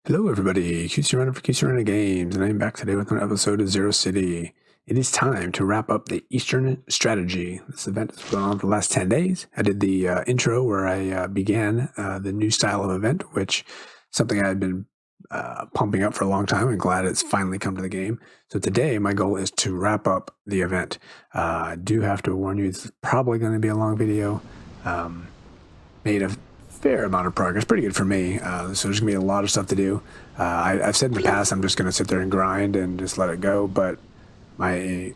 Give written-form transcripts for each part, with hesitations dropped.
Hello everybody, QC Runner for QC Runner Games, and I'm back today with another episode of Zero City. It is time to wrap up the Eastern Strategy. This event has gone on for the last 10 days. I did the intro where I began the new style of event, which is something I had been pumping up for a long time. I'm glad it's finally come to the game. So today my goal is to wrap up the event. I do have to warn you, it's probably going to be a long video. Made a fair amount of progress, pretty good for me. So there's gonna be a lot of stuff to do. I've said in the past I'm just gonna sit there and grind and just let it go, but it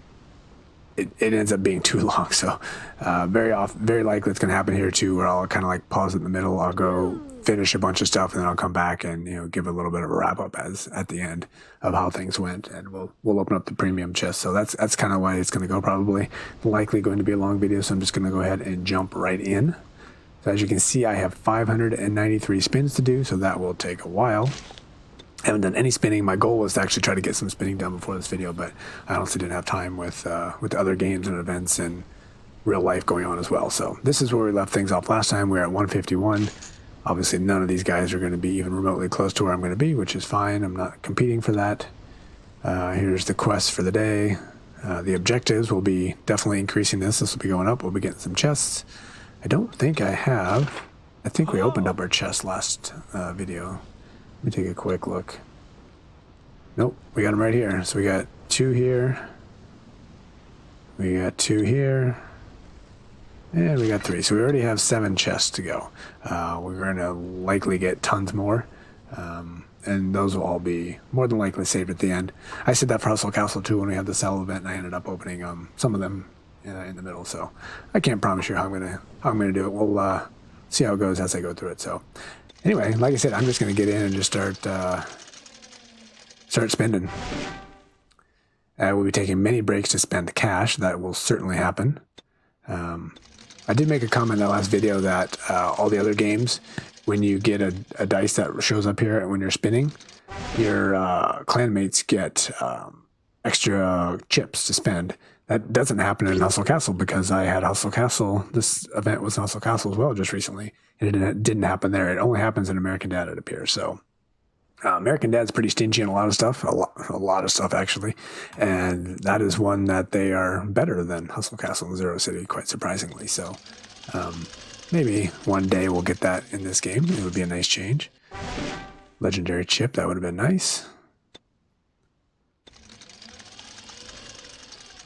ends up being too long. So very likely it's gonna happen here too, where I'll kind of like pause in the middle. I'll go finish a bunch of stuff and then I'll come back and give a little bit of a wrap up as at the end of how things went, and we'll open up the premium chest. So that's kind of why it's gonna go. Probably likely going to be a long video, so I'm just gonna go ahead and jump right in. So as you can see, I have 593 spins to do, so that will take a while. I haven't done any spinning. My goal was to actually try to get some spinning done before this video, but I honestly didn't have time with other games and events and real life going on as well. So this is where we left things off last time. We were at 151. Obviously, none of these guys are going to be even remotely close to where I'm going to be, which is fine. I'm not competing for that. Here's the quest for the day. The objectives will be definitely increasing this. This will be going up. We'll be getting some chests. I don't think I have. I think we opened up our chest last video. Let me take a quick look. Nope, we got them right here. So we got 2 here. We got 2 here. And we got 3. So we already have 7 chests to go. We're going to likely get tons more. And those will all be more than likely saved at the end. I said that for Hustle Castle too when we had the sell event, and I ended up opening some of them in the middle. So I can't promise you how I'm gonna do it. We'll see how it goes as I go through it. So anyway, like I said, I'm just gonna get in and just start spending. We'll be taking many breaks to spend cash. That will certainly happen. I did make a comment in that last video that all the other games, when you get a dice that shows up here and when you're spinning, your clanmates get extra chips to spend. That doesn't happen in Hustle Castle because I had Hustle Castle. This event was in Hustle Castle as well just recently, and it didn't happen there. It only happens in American Dad, it appears. So American Dad's pretty stingy on a lot of stuff, a lot of stuff actually, and that is one that they are better than Hustle Castle and Zero City, quite surprisingly. So maybe one day we'll get that in this game. It would be a nice change. Legendary chip, that would have been nice.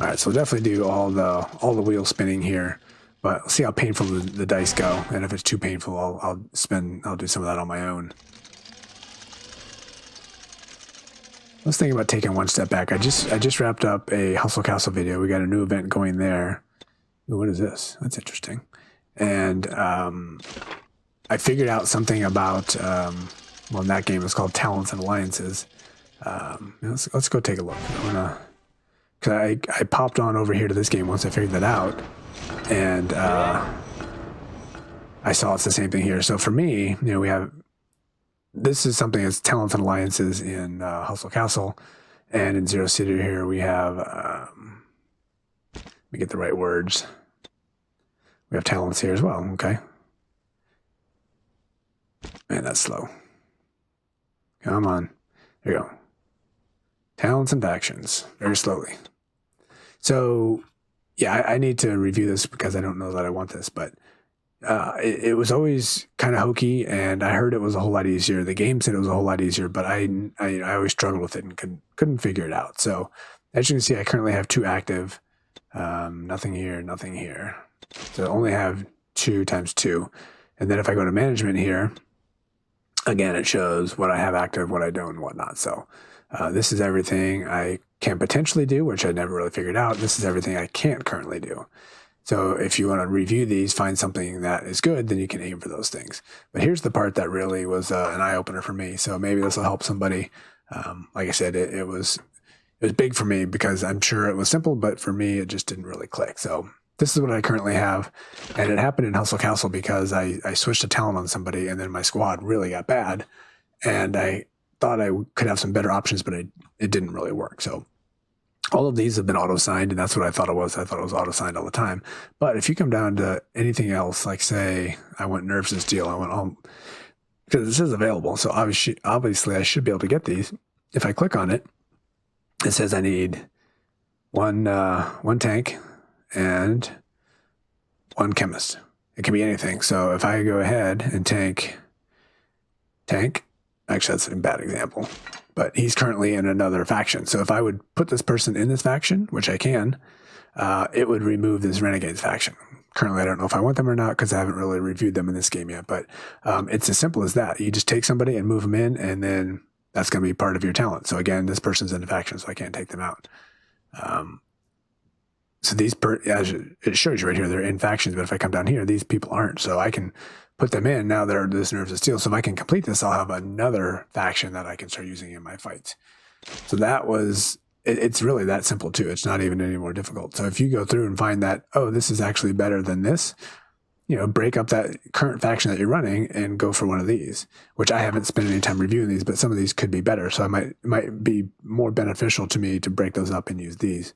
All right, so we'll definitely do all the wheel spinning here, but we'll see how painful the dice go, and if it's too painful, I'll do some of that on my own. I was thinking about taking one step back. I just wrapped up a Hustle Castle video. We got a new event going there. Ooh, what is this? That's interesting. And I figured out something about well, in that game it's called Talents and Alliances. Let's go take a look. Because I popped on over here to this game once I figured that out, and I saw it's the same thing here. So for me, we have, this is something that's Talents and Alliances in Hustle Castle, and in Zero City here we have, let me get the right words. We have talents here as well, okay? Man, that's slow. Come on. There you go. Talents and factions, very slowly. So, yeah, I need to review this because I don't know that I want this, but it was always kind of hokey, and I heard it was a whole lot easier. The game said it was a whole lot easier, but I always struggled with it and couldn't figure it out. So, as you can see, I currently have 2 active. Nothing here, nothing here. So I only have 2 times 2. And then if I go to management here, again, it shows what I have active, what I don't, and whatnot. So this is everything I can potentially do, which I never really figured out. This is everything I can't currently do. So if you want to review these, find something that is good, then you can aim for those things. But here's the part that really was an eye-opener for me. So maybe this will help somebody. Like I said, it was big for me because I'm sure it was simple, but for me, it just didn't really click. So this is what I currently have, and it happened in Hustle Castle because I switched a talent on somebody, and then my squad really got bad, and I thought I could have some better options, but it didn't really work. So all of these have been auto-signed, and that's what I thought it was. I thought it was auto-signed all the time. But if you come down to anything else, like say I want Nerves' deal, I want all because this is available. So obviously I should be able to get these. If I click on it, it says I need one tank and one chemist. It can be anything. So if I go ahead and tank, actually that's a bad example, but he's currently in another faction. So if I would put this person in this faction, which I can, it would remove this Renegades faction. Currently, I don't know if I want them or not because I haven't really reviewed them in this game yet, but it's as simple as that. You just take somebody and move them in, and then that's going to be part of your talent. So again, this person's in a faction, so I can't take them out. So these, as it shows you right here, they're in factions, but if I come down here, these people aren't. So I can put them in. Now they're this Nerves of Steel. So if I can complete this, I'll have another faction that I can start using in my fights. So that was, it's really that simple too. It's not even any more difficult. So if you go through and find that, oh, this is actually better than this, break up that current faction that you're running and go for one of these, which I haven't spent any time reviewing these, but some of these could be better. So it might be more beneficial to me to break those up and use these.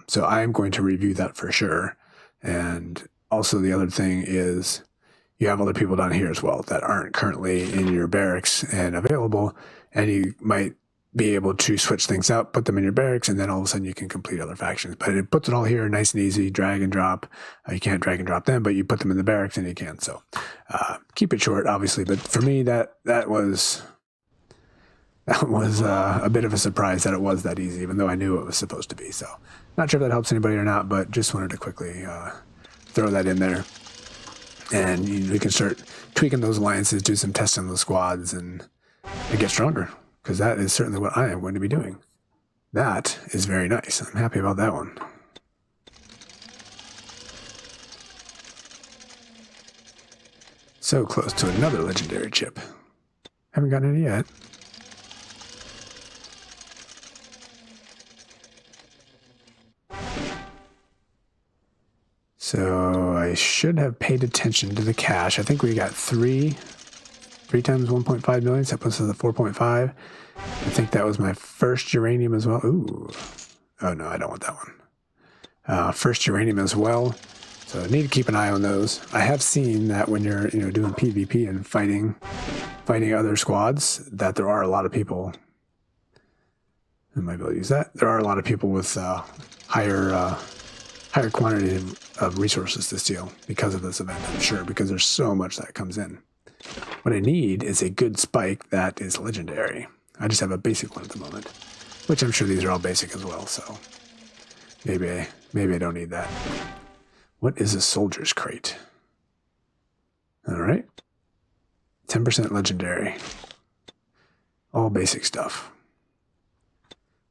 So I'm going to review that for sure. And also the other thing is you have other people down here as well that aren't currently in your barracks and available, and you might be able to switch things up, put them in your barracks, and then all of a sudden you can complete other factions. But it puts it all here nice and easy, drag and drop. You can't drag and drop them, but you put them in the barracks and you can. So keep it short, obviously. But for me, that was a bit of a surprise that it was that easy, even though I knew it was supposed to be. So not sure if that helps anybody or not, but just wanted to quickly throw that in there. And we can start tweaking those alliances, do some testing on the squads, and get stronger, because that is certainly what I am going to be doing. That is very nice. I'm happy about that one. So close to another legendary chip. Haven't gotten any yet. So I should have paid attention to the cash. I think we got three times 1.5 million. So that puts us at 4.5. I think that was my first uranium as well. Ooh. Oh no, I don't want that one. First uranium as well. So I need to keep an eye on those. I have seen that when you're doing PvP and fighting other squads, that there are a lot of people. I might be able to use that. There are a lot of people with higher quantity of resources to steal because of this event, I'm sure, because there's so much that comes in. What I need is a good spike that is legendary. I just have a basic one at the moment, which I'm sure these are all basic as well, so maybe I don't need that. What is a soldier's crate? All right. 10% legendary. All basic stuff.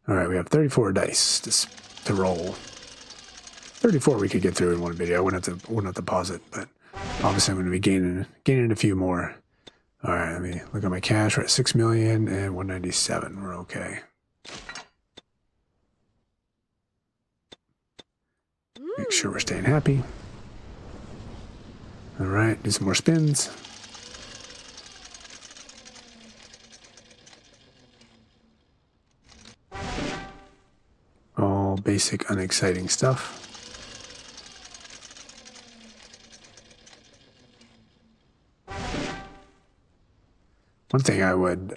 All right, we have 34 dice to roll. 34 we could get through in one video. I wouldn't have to pause it, but obviously I'm going to be gaining a few more. All right, let me look at my cash. We're at 6 million and 197. We're okay. Make sure we're staying happy. All right, do some more spins. All basic, unexciting stuff. One thing I would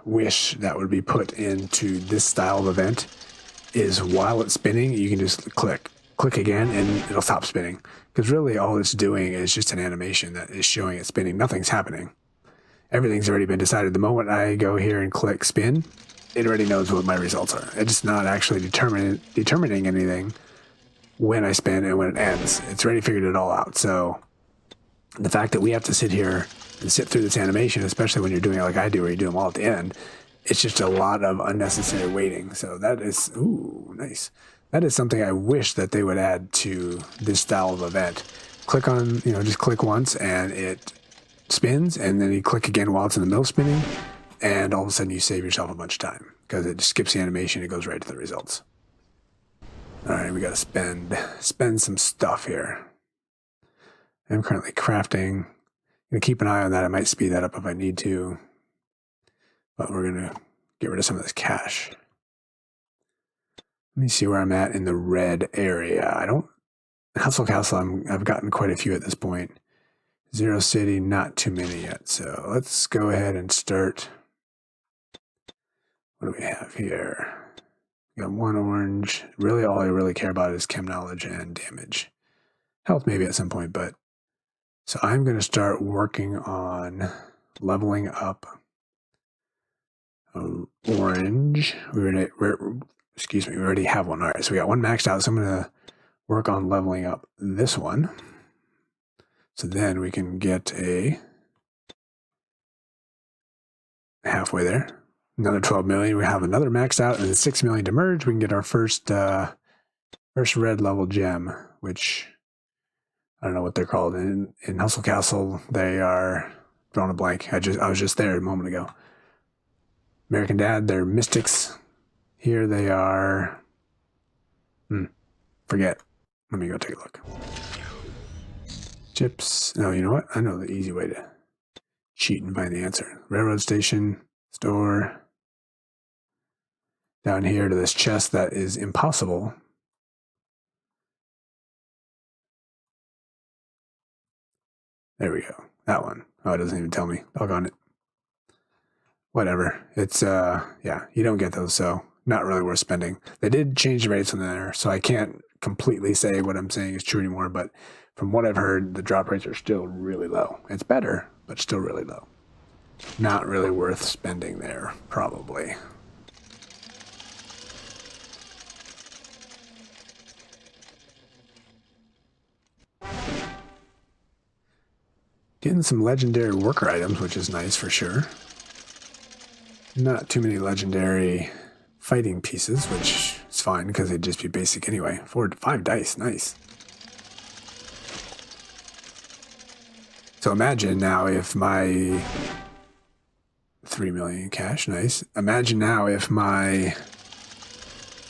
wish that would be put into this style of event is while it's spinning, you can just click again and it'll stop spinning. Because really all it's doing is just an animation that is showing it spinning. Nothing's happening. Everything's already been decided. The moment I go here and click spin, it already knows what my results are. It's not actually determining anything when I spin and when it ends. It's already figured it all out. So the fact that we have to sit here and sit through this animation, especially when you're doing it like I do, where you do them all at the end, it's just a lot of unnecessary waiting. So that is, ooh, nice. That is something I wish that they would add to this style of event. Click on, just click once and it spins, and then you click again while it's in the middle spinning, and all of a sudden you save yourself a bunch of time because it just skips the animation. It goes right to the results. All right, we got to spend some stuff here. I'm currently crafting. I'm going to keep an eye on that. I might speed that up if I need to, but we're going to get rid of some of this cash. Let me see where I'm at in the red area. Hustle Castle, I've gotten quite a few at this point. Zero City, not too many yet. So let's go ahead and start. What do we have here? We got one orange. Really, all I really care about is chem knowledge and damage. Health maybe at some point, but so I'm going to start working on leveling up orange. We already have one. All right, so we got one maxed out. So I'm going to work on leveling up this one. So then we can get a halfway there. Another 12 million. We have another maxed out and then 6 million to merge. We can get our first red level gem, which I don't know what they're called. In Hustle Castle, they are drawing a blank. I was just there a moment ago. American Dad, they're mystics. Here they are. Forget. Let me go take a look. Chips. No, you know what? I know the easy way to cheat and find the answer. Railroad station, store. Down here to this chest that is impossible. There we go. That one. Oh, it doesn't even tell me. Doggone it. Whatever. It's, yeah, you don't get those, so not really worth spending. They did change the rates on there, so I can't completely say what I'm saying is true anymore, but from what I've heard, the drop rates are still really low. It's better, but still really low. Not really worth spending there, probably. Getting some legendary worker items, which is nice for sure. Not too many legendary fighting pieces, which is fine because they'd just be basic anyway. 4 to 5 dice, nice. So imagine now if my 3 million cash, nice. Imagine now if my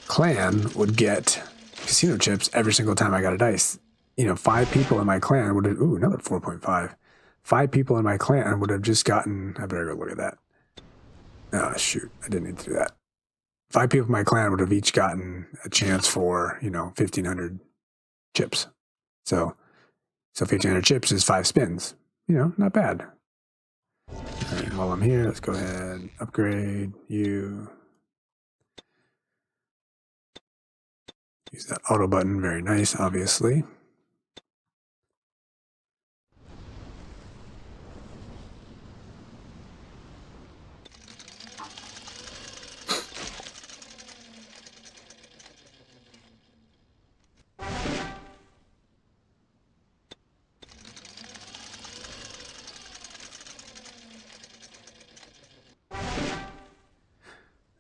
clan would get casino chips every single time I got a dice. You know, 5 people in my clan would have, ooh, another 4.5. 5 people in my clan would have just gotten, I better go look at that. Oh, shoot, I didn't need to do that. 5 people in my clan would have each gotten a chance for, 1,500 chips. So 1,500 chips is 5 spins. Not bad. All right, while I'm here, let's go ahead, upgrade you. Use that auto button, very nice, obviously.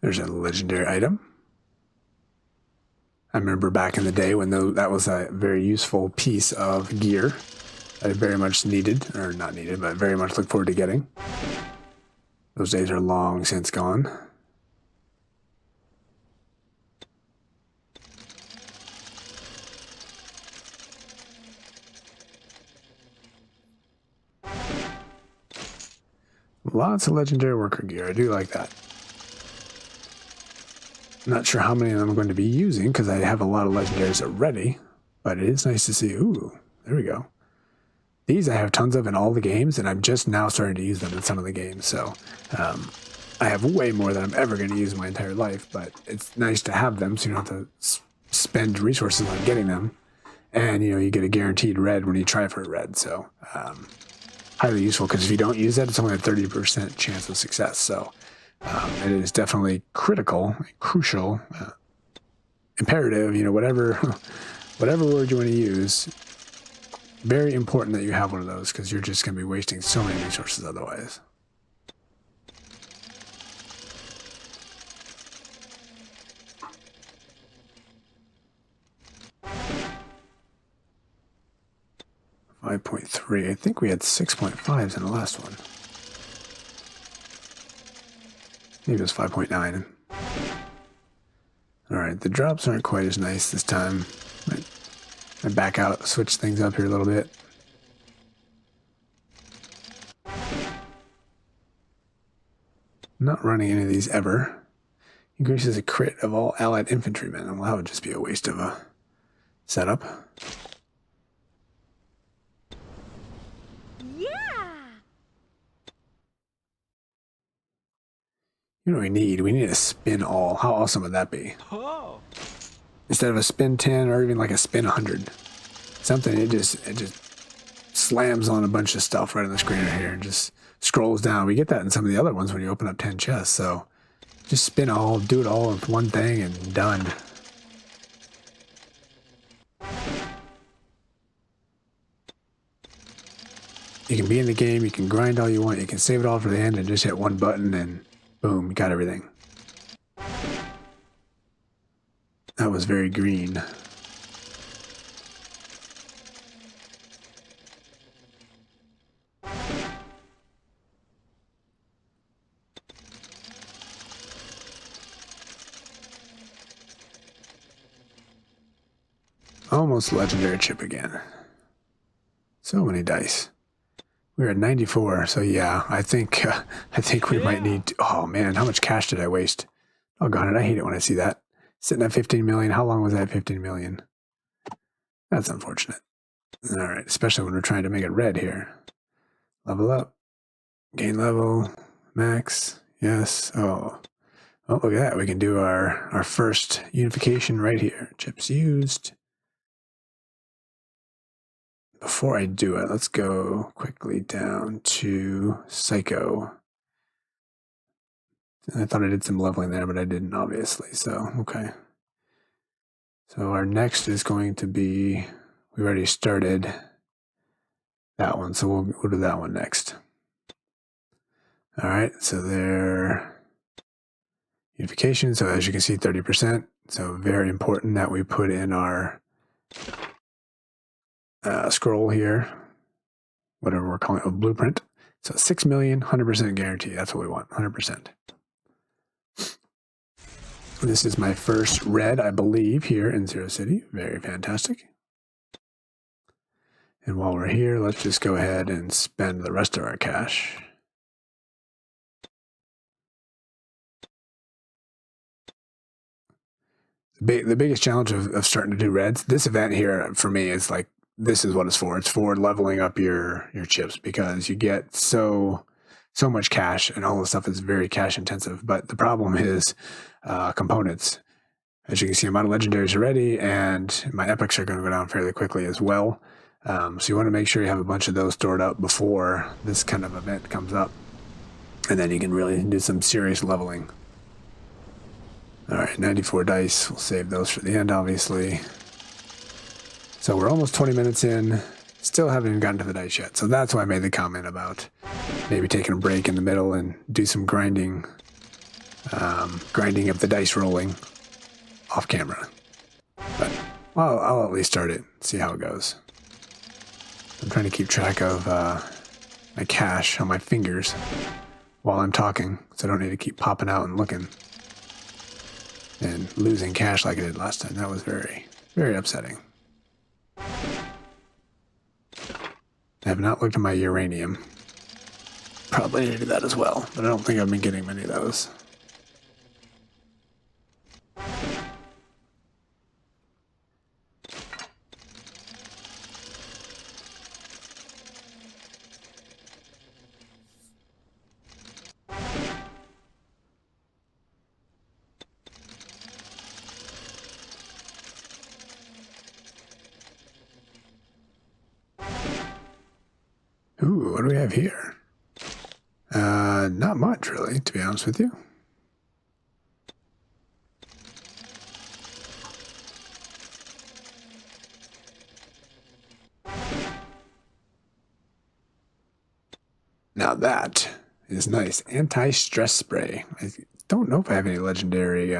There's a legendary item. I remember back in the day when that was a very useful piece of gear that I very much needed, or not needed, but very much look forward to getting. Those days are long since gone. Lots of legendary worker gear. I do like that. Not sure how many of them I'm going to be using because I have a lot of legendaries already, but it is nice to see. Ooh, there we go. These I have tons of in all the games, and I'm just now starting to use them in some of the games. So I have way more than I'm ever going to use in my entire life, but it's nice to have them so you don't have to spend resources on getting them. And, you get a guaranteed red when you try for a red. So highly useful because if you don't use that, it's only a 30% chance of success. So it is definitely critical, crucial, imperative, whatever word you want to use. Very important that you have one of those because you're just going to be wasting so many resources otherwise. $5.3. I think we had 6.5s in the last one. Maybe it was 5.9. All right, the drops aren't quite as nice this time. I back out, switch things up here a little bit. Not running any of these ever. Increases a crit of all allied infantrymen. Well, that would just be a waste of a setup. You know what we need? We need a spin all. How awesome would that be? Oh. Instead of a spin 10 or even like a spin 100. Something, it just slams on a bunch of stuff right on the screen right here and just scrolls down. We get that in some of the other ones when you open up 10 chests. So just spin all, do it all with one thing and done. You can be in the game, you can grind all you want, you can save it all for the end and just hit one button and boom, you got everything. That was very green. Almost legendary chip again. So many dice. We're at 94, so yeah, I think we might need to, oh man, how much cash did I waste? Oh god, I hate it when I see that. Sitting at 15 million. How long was that 15 million? That's unfortunate. Alright, especially when we're trying to make it red here. Level up. Gain level. Max. Yes. Oh, look at that. We can do our first unification right here. Chips used. Before I do it, let's go quickly down to Psycho. I thought I did some leveling there, but I didn't, obviously. So, okay. So our next is going to be, we already started that one, so we'll do that one next. All right, so there, unification. So as you can see, 30%. So very important that we put in our scroll here, whatever we're calling it, a blueprint. So 6 million, 100% guarantee. That's what we want, 100%. This is my first red, I believe, here in Zero City. Very fantastic. And while we're here, let's just go ahead and spend the rest of our cash. The biggest challenge of starting to do reds, this event here for me is like, this is what it's for. It's for leveling up your chips because you get so much cash and all the stuff is very cash intensive. But the problem is components. As you can see, I'm out of legendaries already, and my epics are going to go down fairly quickly as well. So you want to make sure you have a bunch of those stored up before this kind of event comes up. And then you can really do some serious leveling. All right, 94 dice. We'll save those for the end, obviously. So we're almost 20 minutes in. Still haven't even gotten to the dice yet. So that's why I made the comment about maybe taking a break in the middle and do some grinding. Grinding of the dice rolling off camera. But I'll at least start it, see how it goes. I'm trying to keep track of my cash on my fingers while I'm talking, so I don't need to keep popping out and looking and losing cash like I did last time. That was very, very upsetting. I have not looked at my uranium. Probably need to do that as well, but I don't think I've been getting many of those. Ooh, what do we have here? Not much, really, to be honest with you. Now that is nice. Anti-stress spray. I don't know if I have any legendary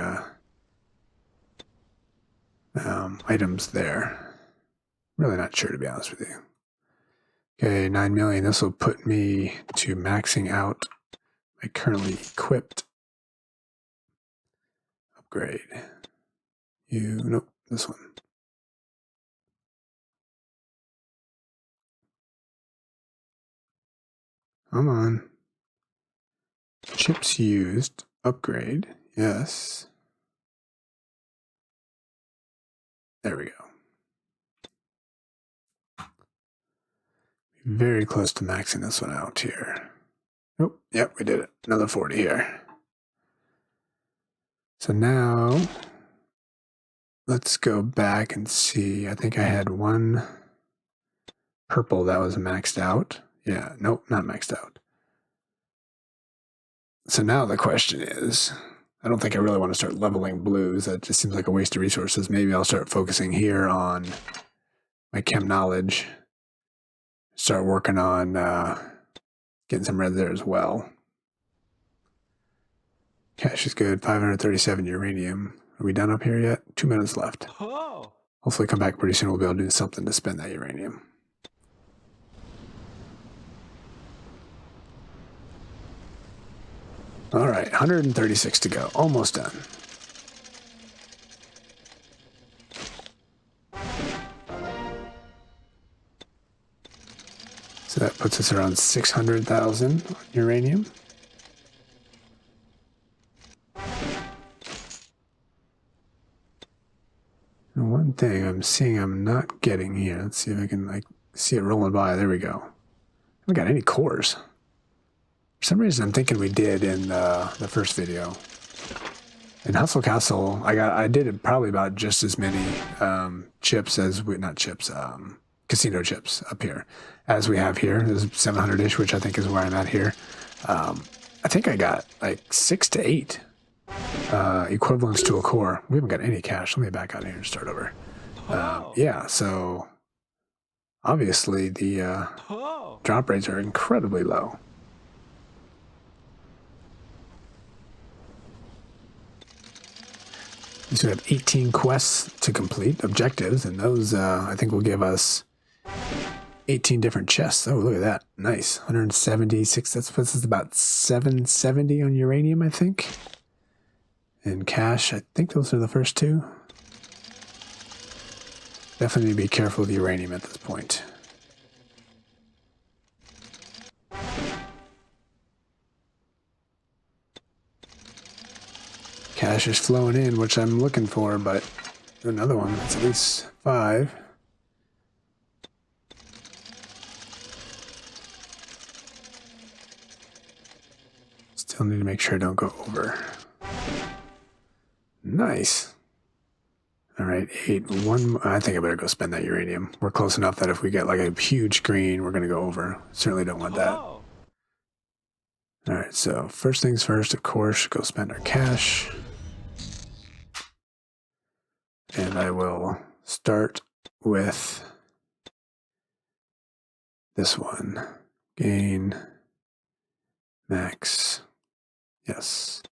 items there. Really not sure, to be honest with you. Okay, 9 million. This will put me to maxing out my currently equipped upgrade. Nope, this one. Come on. Chips used. Upgrade. Yes. There we go. Very close to maxing this one out here. Oh, yep, we did it. Another 40 here. So now let's go back and see. I think I had one purple that was maxed out. Yeah, nope, not maxed out. So now the question is, I don't think I really want to start leveling blues. That just seems like a waste of resources. Maybe I'll start focusing here on my chem knowledge. Start working on getting some red there as well. Cash is good. 537 uranium. Are we done up here yet? 2 minutes left. Oh. Hopefully come back pretty soon. We'll be able to do something to spend that uranium. All right, 136 to go. Almost done. So that puts us around 600,000 uranium. And one thing I'm seeing I'm not getting here. Let's see if I can see it rolling by. There we go. I haven't got any cores. For some reason, I'm thinking we did in the first video. In Hustle Castle, I did probably about just as many chips as casino chips up here as we have here. There's 700-ish, which I think is where I'm at here. I think I got like 6 to 8 equivalents to a core. We haven't got any cash. Let me back out here and start over. Yeah, so obviously the drop rates are incredibly low. So we have 18 quests to complete, objectives, and those I think will give us 18 different chests. Oh, look at that. Nice. 176. That puts us about 770 on uranium, I think. And cash, I think those are the first two. Definitely need to be careful with uranium at this point. Cash is flowing in, which I'm looking for, but another one. That's at least 5. Still need to make sure I don't go over. Nice. All right, 8. I think I better go spend that uranium. We're close enough that if we get like a huge green, we're going to go over. Certainly don't want that. All right, so first things first, of course, go spend our cash. And I will start with this one. Gain, max, yes.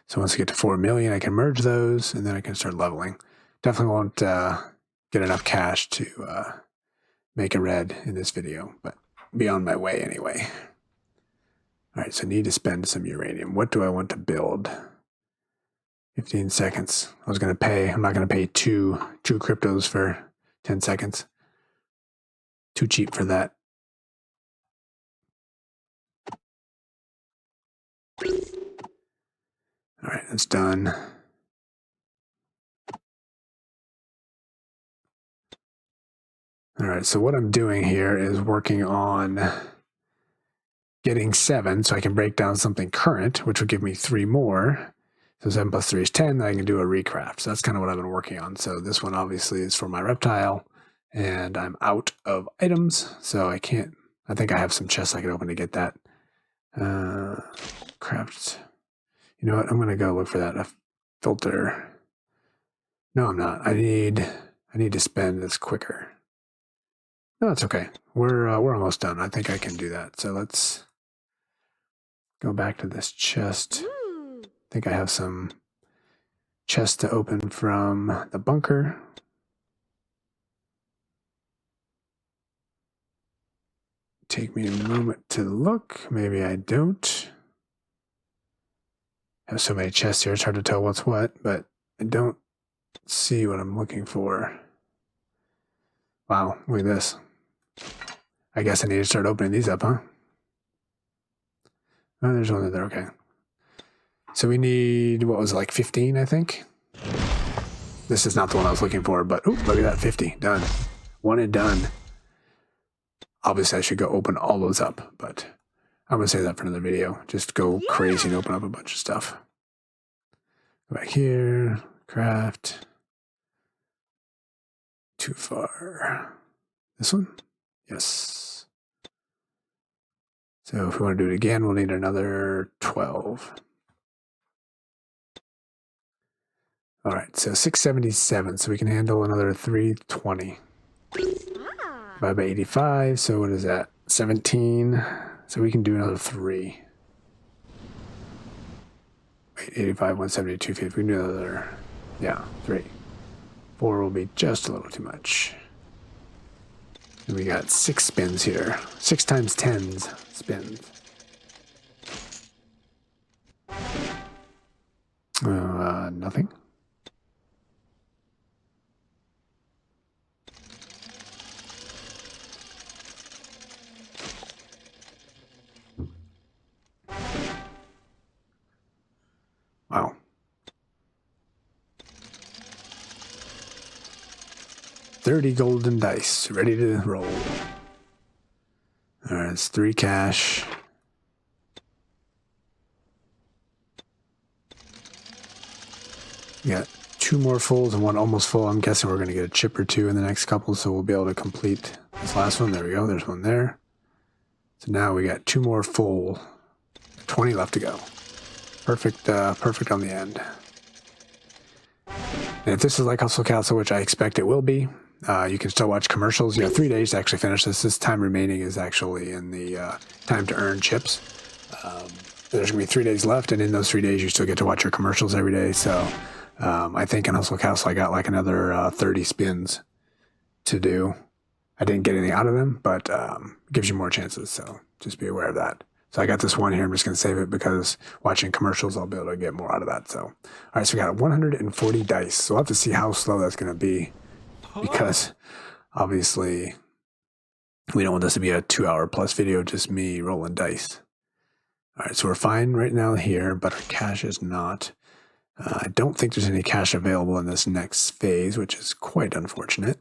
So once I get to 4 million, I can merge those, and then I can start leveling. Definitely won't get enough cash to make a red in this video, but be on my way anyway. All right, so I need to spend some uranium. What do I want to build? 15 seconds. I'm not going to pay two cryptos for 10 seconds. Too cheap for that. All right, that's done. All right, so what I'm doing here is working on getting 7 so I can break down something current, which would give me 3 more. So 7 plus 3 is 10, then I can do a recraft. So that's kind of what I've been working on. So this one obviously is for my reptile, and I'm out of items, so I can't, I think I have some chests I can open to get that. Craft. You know what, I'm gonna go look for that. A filter. No, I'm not. I need to spend this quicker. No, it's okay. We're almost done. I think I can do that. So let's go back to this chest. I think I have some chests to open from the bunker. Take me a moment to look. Maybe I don't. I have so many chests here, it's hard to tell what's what, but I don't see what I'm looking for. Wow, look at this. I guess I need to start opening these up, huh? Oh, there's one there, okay. So we need, what was it, like 15, I think? This is not the one I was looking for, but, oh, look at that, 50, done. One and done. Obviously, I should go open all those up, but I'm going to save that for another video. Just go crazy and open up a bunch of stuff. Go back here, craft. Too far. This one? Yes. So if we want to do it again, we'll need another 12. All right, so 677, so we can handle another 320. Divided by 85, so what is that? 17, so we can do another 3. Wait, 85, 170, 250, we can do another, yeah, 3. 4 will be just a little too much. And we got 6 spins here. 6 times 10s spins. Nothing. Wow. $30 golden dice, ready to roll. All right, it's 3 cash. We got 2 more fulls and 1 almost full. I'm guessing we're going to get a chip or 2 in the next couple, so we'll be able to complete this last one. There we go. There's one there. So now we got 2 more full. 20 left to go. Perfect, perfect on the end. And if this is like Hustle Castle, which I expect it will be, you can still watch commercials. You have 3 days to actually finish this. This time remaining is actually in the time to earn chips. There's going to be 3 days left, and in those 3 days, you still get to watch your commercials every day. So I think in Hustle Castle, I got like another 30 spins to do. I didn't get anything out of them, but it gives you more chances. So just be aware of that. So I got this one here. I'm just going to save it because watching commercials, I'll be able to get more out of that. So, all right, so we got 140 dice. So we'll have to see how slow that's going to be because obviously we don't want this to be a 2-hour plus video, just me rolling dice. All right, so we're fine right now here, but our cash is not. I don't think there's any cash available in this next phase, which is quite unfortunate.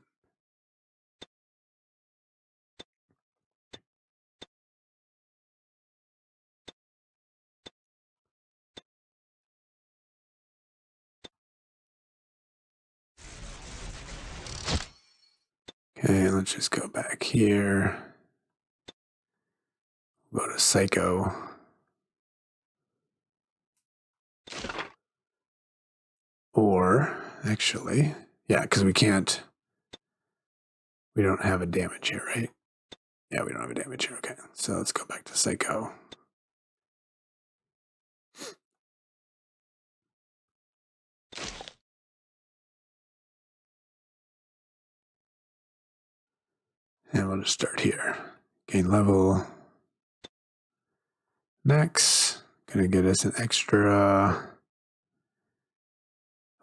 Okay, let's just go back here. Go to Psycho. Or, actually, yeah, because we don't have a damage here, right? Yeah, we don't have a damage here. Okay, so let's go back to Psycho. And we'll just start here. Gain level. Max. Gonna get us an extra,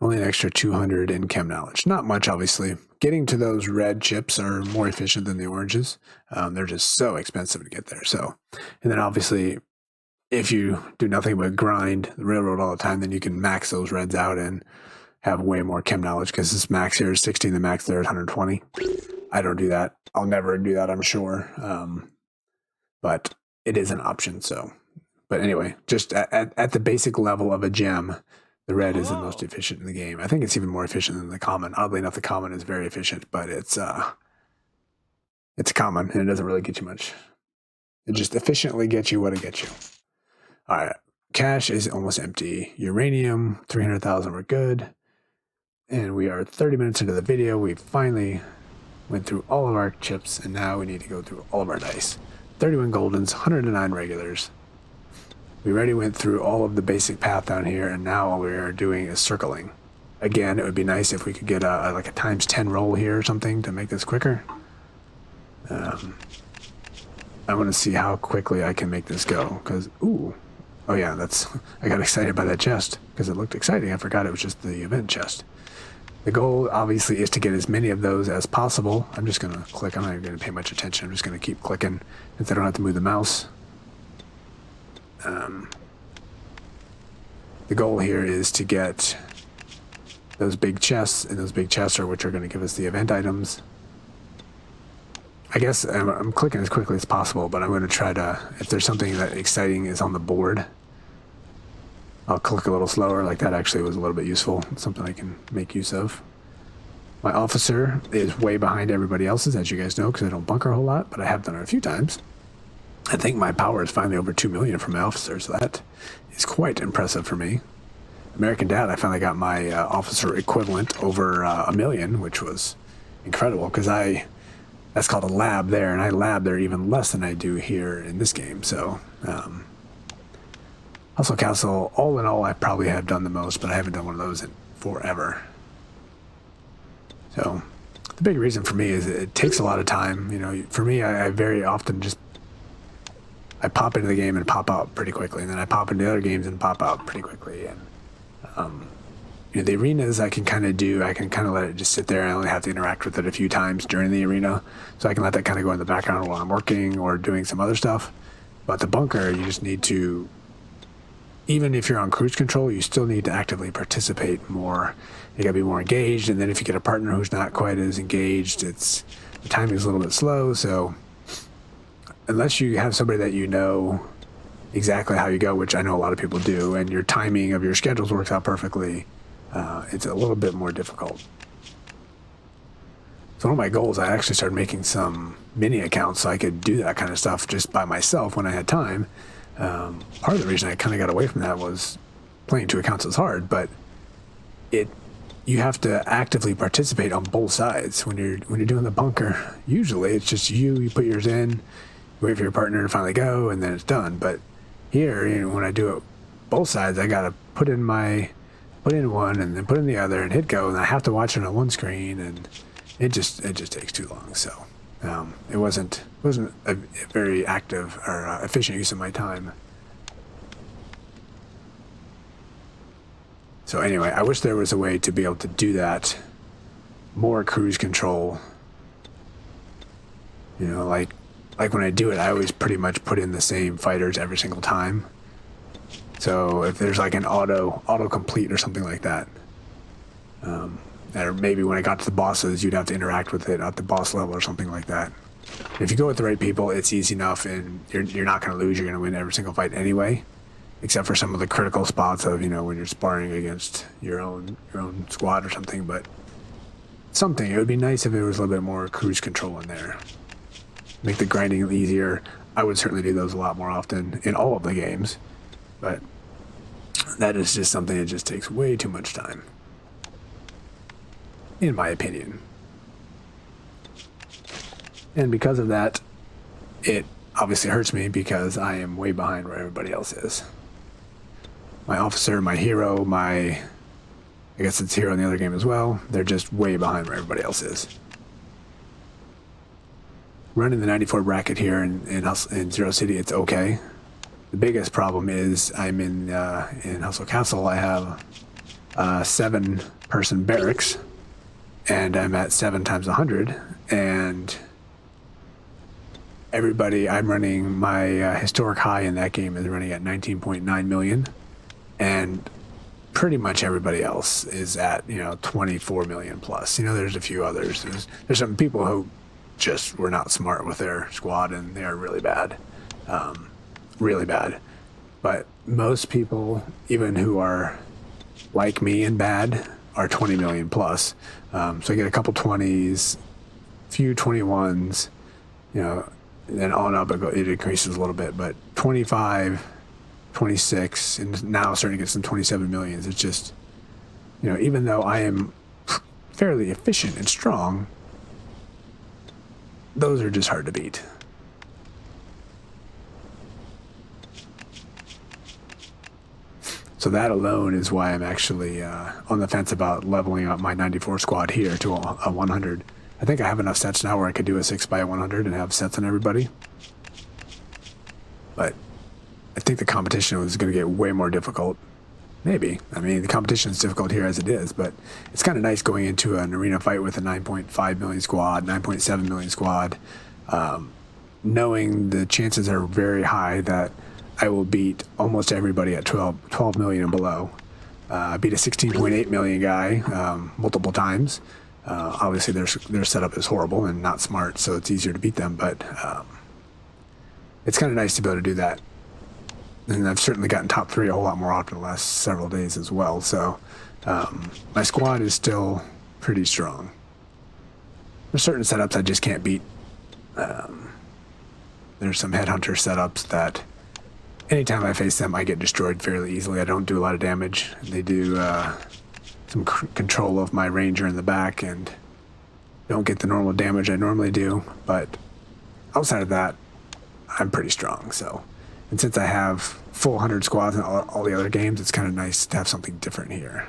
only an extra 200 in chem knowledge. Not much, obviously. Getting to those red chips are more efficient than the oranges. They're just so expensive to get there. So, and then obviously, if you do nothing but grind the railroad all the time, then you can max those reds out and have way more chem knowledge because this max here is 16, the max there is 120. I don't do that. I'll never do that, I'm sure. But it is an option. So, but anyway, just at the basic level of a gem, the red is the most efficient in the game. I think it's even more efficient than the common. Oddly enough, the common is very efficient, but it's common and it doesn't really get you much. It just efficiently gets you what it gets you. All right, cash is almost empty. Uranium, 300,000, we're good. And we are 30 minutes into the video. We finally went through all of our chips, and now we need to go through all of our dice. 31 goldens, 109 regulars. We already went through all of the basic path down here, and now all we are doing is circling. Again, it would be nice if we could get like a times 10 roll here or something to make this quicker. I want to see how quickly I can make this go, because, ooh. Oh yeah, I got excited by that chest, because it looked exciting. I forgot it was just the event chest. The goal, obviously, is to get as many of those as possible. I'm just going to click. I'm not even going to pay much attention. I'm just going to keep clicking since I don't have to move the mouse. The goal here is to get those big chests, and those big chests are which are going to give us the event items. I guess I'm clicking as quickly as possible, but I'm going to try to, if there's something that exciting is on the board, I'll click a little slower. Like that actually was a little bit useful. It's something I can make use of. My officer is way behind everybody else's, as you guys know, because I don't bunker a whole lot, but I have done it a few times. I think my power is finally over 2 million for my officer, so that is quite impressive for me. American Dad, I finally got my officer equivalent over 1 million, which was incredible, because that's called a lab there, and I lab there even less than I do here in this game, so... Hustle Castle, all in all, I probably have done the most, but I haven't done one of those in forever. So, the big reason for me is it takes a lot of time. You know, for me, I very often just... I pop into the game and pop out pretty quickly, and then I pop into other games and pop out pretty quickly. And you know, the arenas I can kind of do. I can kind of let it just sit there. I only have to interact with it a few times during the arena, so I can let that kind of go in the background while I'm working or doing some other stuff. But the bunker, you just need to... Even if you're on cruise control, you still need to actively participate more. You gotta be more engaged, and then if you get a partner who's not quite as engaged, the timing is a little bit slow, so unless you have somebody that you know exactly how you go, which I know a lot of people do, and your timing of your schedules works out perfectly, it's a little bit more difficult. So one of my goals, I actually started making some mini accounts so I could do that kind of stuff just by myself when I had time. Part of the reason I kind of got away from that was playing 2 accounts is hard, but you have to actively participate on both sides when you're doing the bunker. Usually it's just you put yours in, wait for your partner to finally go, and then it's done. But here, you know, when I do it both sides, I gotta put in one and then put in the other and hit go, and I have to watch it on one screen, and it just takes too long. So it wasn't a very active or efficient use of my time. So anyway, I wish there was a way to be able to do that more cruise control. You know, like when I do it, I always pretty much put in the same fighters every single time. So if there's like an auto complete or something like that, or maybe when I got to the bosses, you'd have to interact with it at the boss level or something like that. If you go with the right people, it's easy enough, and you're not going to lose. You're going to win every single fight anyway, except for some of the critical spots of, you know, when you're sparring against your own squad or something. But it would be nice if there was a little bit more cruise control in there. Make the grinding easier. I would certainly do those a lot more often in all of the games, but that is just something that just takes way too much time, in my opinion. And because of that, it obviously hurts me because I am way behind where everybody else is. My officer, my hero, I guess it's hero in the other game as well, they're just way behind where everybody else is. Running the 94 bracket here in Zero City, it's okay. The biggest problem is I'm in Hustle Castle. I have a 7-person barracks, and I'm at 7 times 100, and I'm running my historic high in that game is running at 19.9 million, and pretty much everybody else is at 24 million plus. There's a few others. There's some people who just were not smart with their squad, and they are really bad, really bad. But most people, even who are like me and bad, are 20 million plus. So I get a couple 20s, few 21s, and then on up it increases a little bit, but 25, 26, and now starting to get some 27 millions. It's just, even though I am fairly efficient and strong, those are just hard to beat. So that alone is why I'm actually on the fence about leveling up my 94 squad here to a 100. I think I have enough sets now where I could do a 6x100 and have sets on everybody. But I think the competition was going to get way more difficult. Maybe. I mean, the competition is difficult here as it is, but it's kind of nice going into an arena fight with a 9.5 million squad, 9.7 million squad, knowing the chances are very high that I will beat almost everybody at 12 million and below. Beat a 16.8 million guy multiple times. Obviously, their setup is horrible and not smart, so it's easier to beat them, but it's kind of nice to be able to do that. and I've certainly gotten top 3 a whole lot more often the last several days as well. So my squad is still pretty strong. There's certain setups I just can't beat. There's some headhunter setups that anytime I face them, I get destroyed fairly easily. I don't do a lot of damage. They do some control of my ranger in the back and don't get the normal damage I normally do. But outside of that, I'm pretty strong. So, and since I have full 100 squads in all the other games, it's kind of nice to have something different here.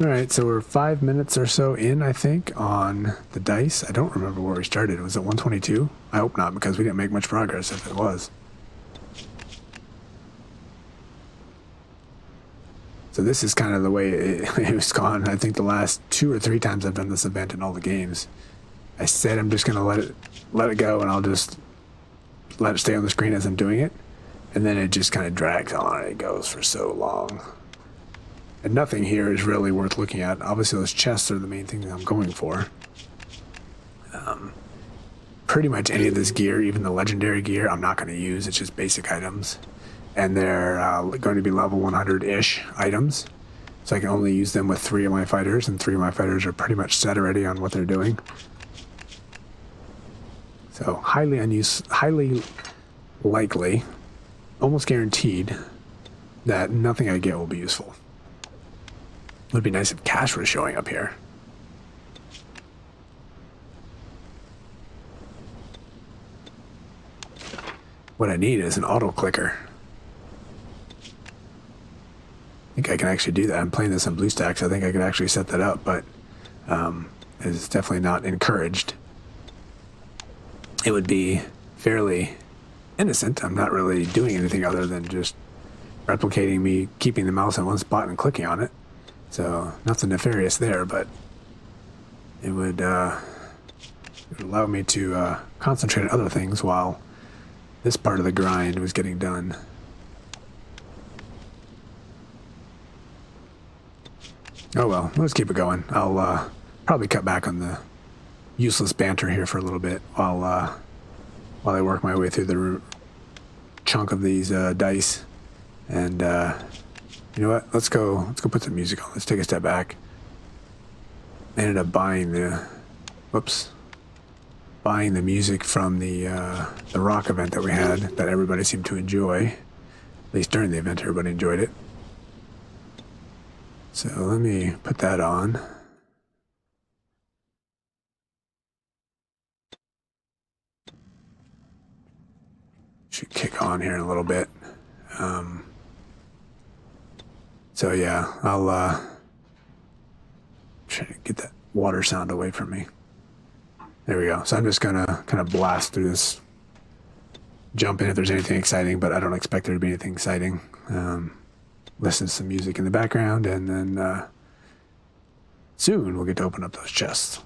All right, so we're 5 minutes or so in, I think, on the dice. I don't remember where we started. Was it 122? I hope not, because we didn't make much progress if it was. So this is kind of the way it was gone. I think the last 2 or 3 times I've done this event in all the games, I said I'm just going to let it go, and I'll just let it stay on the screen as I'm doing it. And then it just kind of drags on. It goes for so long. And nothing here is really worth looking at. Obviously, those chests are the main thing that I'm going for. Pretty much any of this gear, even the legendary gear, I'm not going to use. It's just basic items. And they're going to be level 100-ish items. So I can only use them with 3 of my fighters, and 3 of my fighters are pretty much set already on what they're doing. So highly likely, almost guaranteed, that nothing I get will be useful. It would be nice if cash was showing up here. What I need is an auto clicker. I think I can actually do that. I'm playing this on BlueStacks. I think I could actually set that up, but it's definitely not encouraged. It would be fairly innocent. I'm not really doing anything other than just replicating me keeping the mouse in one spot and clicking on it. So nothing nefarious there, but it would allow me to concentrate on other things while this part of the grind was getting done. Oh well, let's keep it going. I'll probably cut back on the useless banter here for a little bit while I work my way through the chunk of these dice. And you know what? Let's go put some music on. Let's take a step back. I ended up buying the music from the rock event that we had that everybody seemed to enjoy. At least during the event, everybody enjoyed it. So let me put that on. Should kick on here in a little bit. So yeah, I'll try to get that water sound away from me. There we go. So I'm just gonna kind of blast through this, jump in if there's anything exciting, but I don't expect there to be anything exciting. Listen to some music in the background, and then soon we'll get to open up those chests.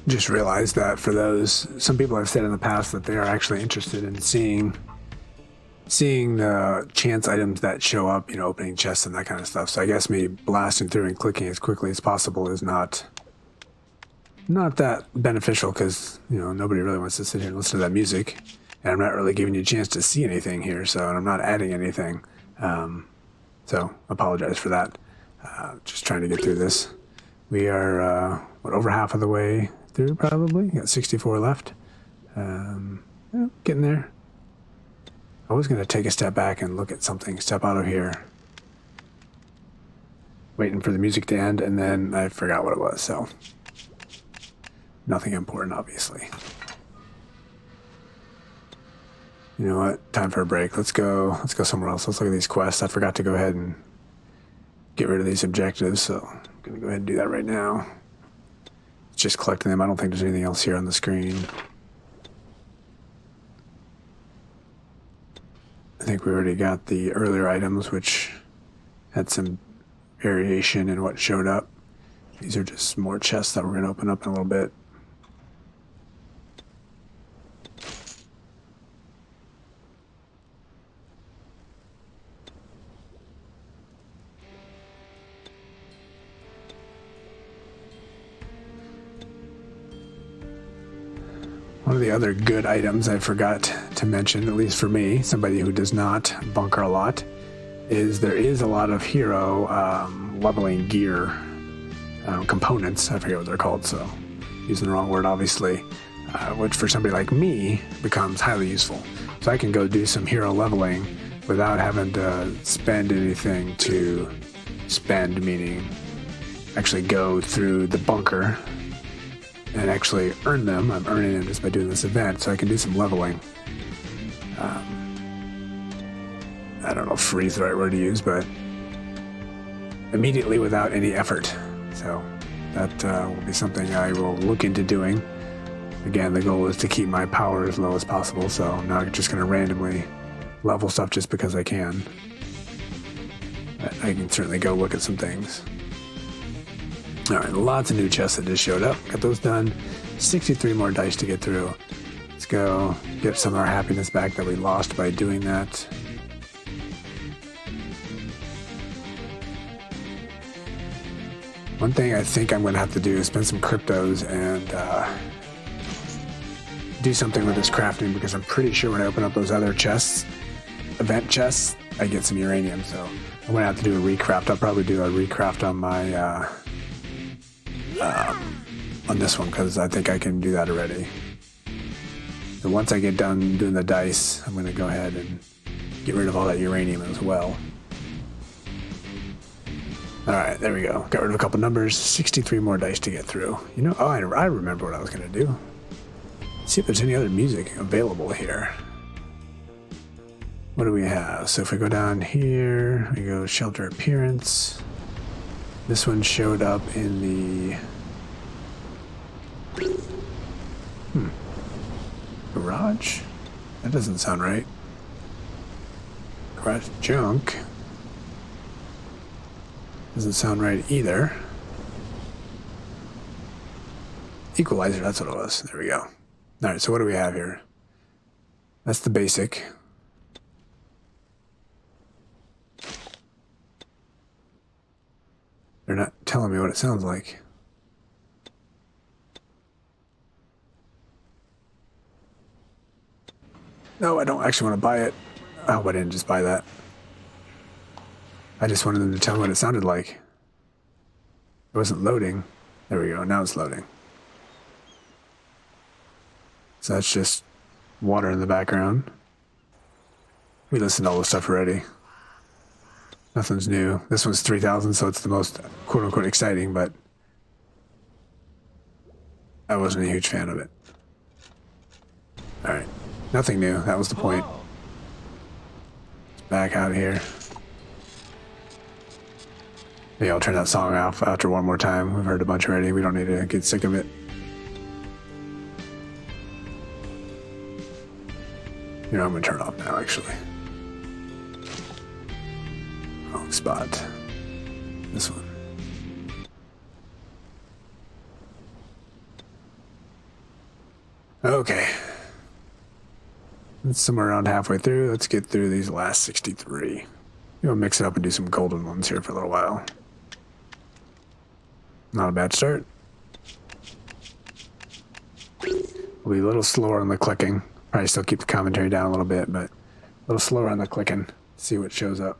just realized that for those, some people have said in the past that they are actually interested in seeing the chance items that show up, you know, opening chests and that kind of stuff. So I guess me blasting through and clicking as quickly as possible is not that beneficial, because, you know, nobody really wants to sit here and listen to that music, and I'm not really giving you a chance to see anything here, so, and I'm not adding anything. So apologize for that. Just trying to get through this. We are over half of the way through, probably. Got 64 left. Yeah, getting there. I was going to take a step back and look at something, step out of here, waiting for the music to end, and then I forgot what it was, so nothing important, obviously. You know what? Time for a break. Let's go somewhere else. Let's look at these quests. I forgot to go ahead and get rid of these objectives, so I'm going to go ahead and do that right now. It's just collecting them. I don't think there's anything else here on the screen. I think we already got the earlier items, which had some variation in what showed up. These are just more chests that we're going to open up in a little bit. One of the other good items I forgot to mention, at least for me, somebody who does not bunker a lot, is there is a lot of hero leveling gear components. I forget what they're called, so using the wrong word, obviously, which for somebody like me becomes highly useful. So I can go do some hero leveling without having to spend anything to spend, meaning actually go through the bunker and actually earn them. I'm earning them just by doing this event, so I can do some leveling. I don't know if free is the right word to use, but immediately without any effort. So that will be something I will look into doing. Again, the goal is to keep my power as low as possible, so I'm not just going to randomly level stuff just because I can. But I can certainly go look at some things. Alright, lots of new chests that just showed up. Got those done. 63 more dice to get through. Let's go get some of our happiness back that we lost by doing that. One thing I think I'm going to have to do is spend some cryptos and do something with this crafting, because I'm pretty sure when I open up those other chests, event chests, I get some uranium. So I'm going to have to do a recraft. I'll probably do a recraft on my on this one, because I think I can do that already. So once I get done doing the dice, I'm going to go ahead and get rid of all that uranium as well. Alright, there we go. Got rid of a couple numbers. 63 more dice to get through. You know, I remember what I was going to do. See if there's any other music available here. What do we have? So if we go down here, we go shelter appearance. This one showed up in the garage? That doesn't sound right. Garage junk. Doesn't sound right either. Equalizer, that's what it was. There we go. Alright, so what do we have here? That's the basic. They're not telling me what it sounds like. No, I don't actually want to buy it. I hope I didn't just buy that. I just wanted them to tell me what it sounded like. It wasn't loading. There we go, now it's loading. So that's just water in the background. We listened to all this stuff already. Nothing's new. This one's 3,000, so it's the most quote-unquote exciting, but I wasn't a huge fan of it. Alright, nothing new. That was the point. Let's back out of here. Maybe I'll turn that song off after one more time. We've heard a bunch already. We don't need to get sick of it. You know, I'm going to turn it off now, actually. Wrong spot. This one. Okay. It's somewhere around halfway through. Let's get through these last 63. We'll mix it up and do some golden ones here for a little while. Not a bad start. We'll be a little slower on the clicking. Probably still keep the commentary down a little bit, but a little slower on the clicking. See what shows up.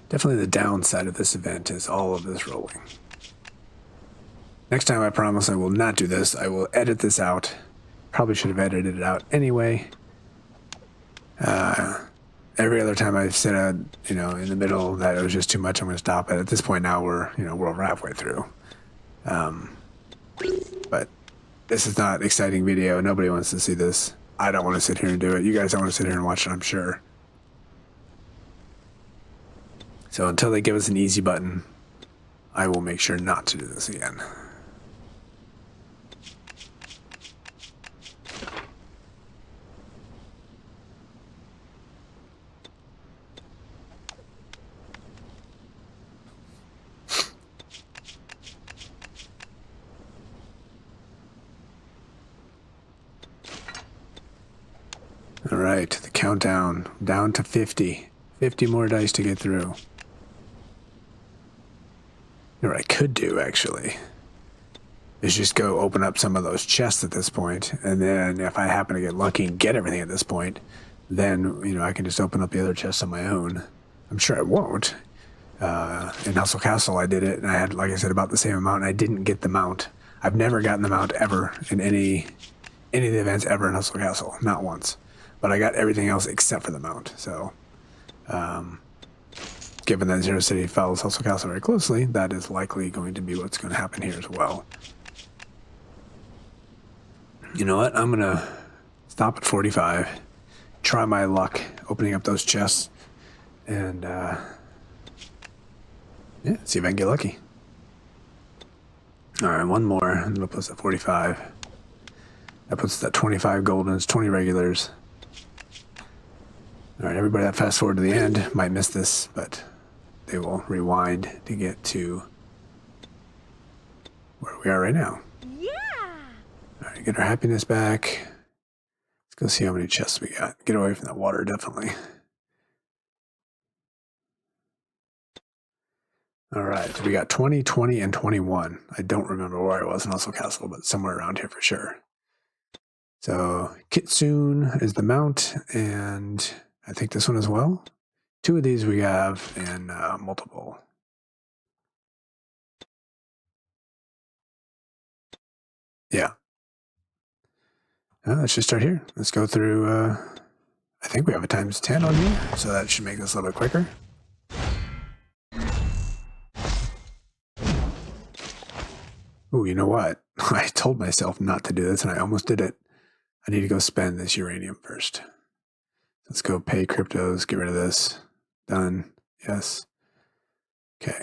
Definitely the downside of this event is all of this rolling. Next time I promise I will not do this. I will edit this out. Probably should have edited it out anyway. Every other time I've said, in the middle that it was just too much, I'm going to stop it. At this point now we're over halfway through. But this is not exciting video. Nobody wants to see this. I don't want to sit here and do it. You guys don't want to sit here and watch it, I'm sure. So until they give us an easy button, I will make sure not to do this again. All right, the countdown down to 50. 50 more dice to get through. You know what I could do, actually, is just go open up some of those chests at this point, and then if I happen to get lucky and get everything at this point, then, I can just open up the other chests on my own. I'm sure I won't. In Hustle Castle, I did it, and I had, like I said, about the same amount, and I didn't get the mount. I've never gotten the mount ever in any of the events ever in Hustle Castle, not once. But I got everything else except for the mount, so... given that Zero City follows Hustle Castle very closely, that is likely going to be what's going to happen here as well. You know what? I'm going to stop at 45, try my luck opening up those chests, and see if I can get lucky. All right, one more, and that'll put us at 45. That puts us at 25 goldens, 20 regulars. All right, everybody that fast forward to the end might miss this, but they will rewind to get to where we are right now. Yeah! All right, get our happiness back. Let's go see how many chests we got. Get away from that water, definitely. All right, so we got 20, 20, and 21. I don't remember where I was in Hustle Castle, but somewhere around here for sure. So Kitsune is the mount, and I think this one as well. 2 of these we have in multiple. Yeah. Let's just start here. Let's go through, I think we have a times 10 on here, so that should make this a little bit quicker. Ooh, you know what? I told myself not to do this, and I almost did it. I need to go spend this uranium first. Let's go pay cryptos, get rid of this. Done. Yes. Okay.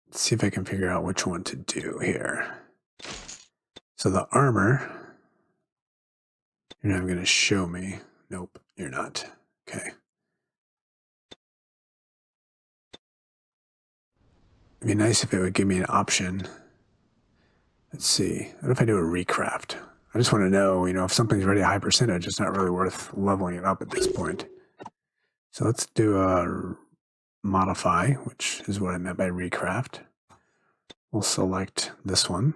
Let's see if I can figure out which one to do here. So the armor, you're not going to show me. Nope, you're not. Okay. It'd be nice if it would give me an option. Let's see. What if I do a recraft? I just want to know, if something's already a high percentage, it's not really worth leveling it up at this point. So let's do a modify, which is what I meant by recraft. We'll select this one.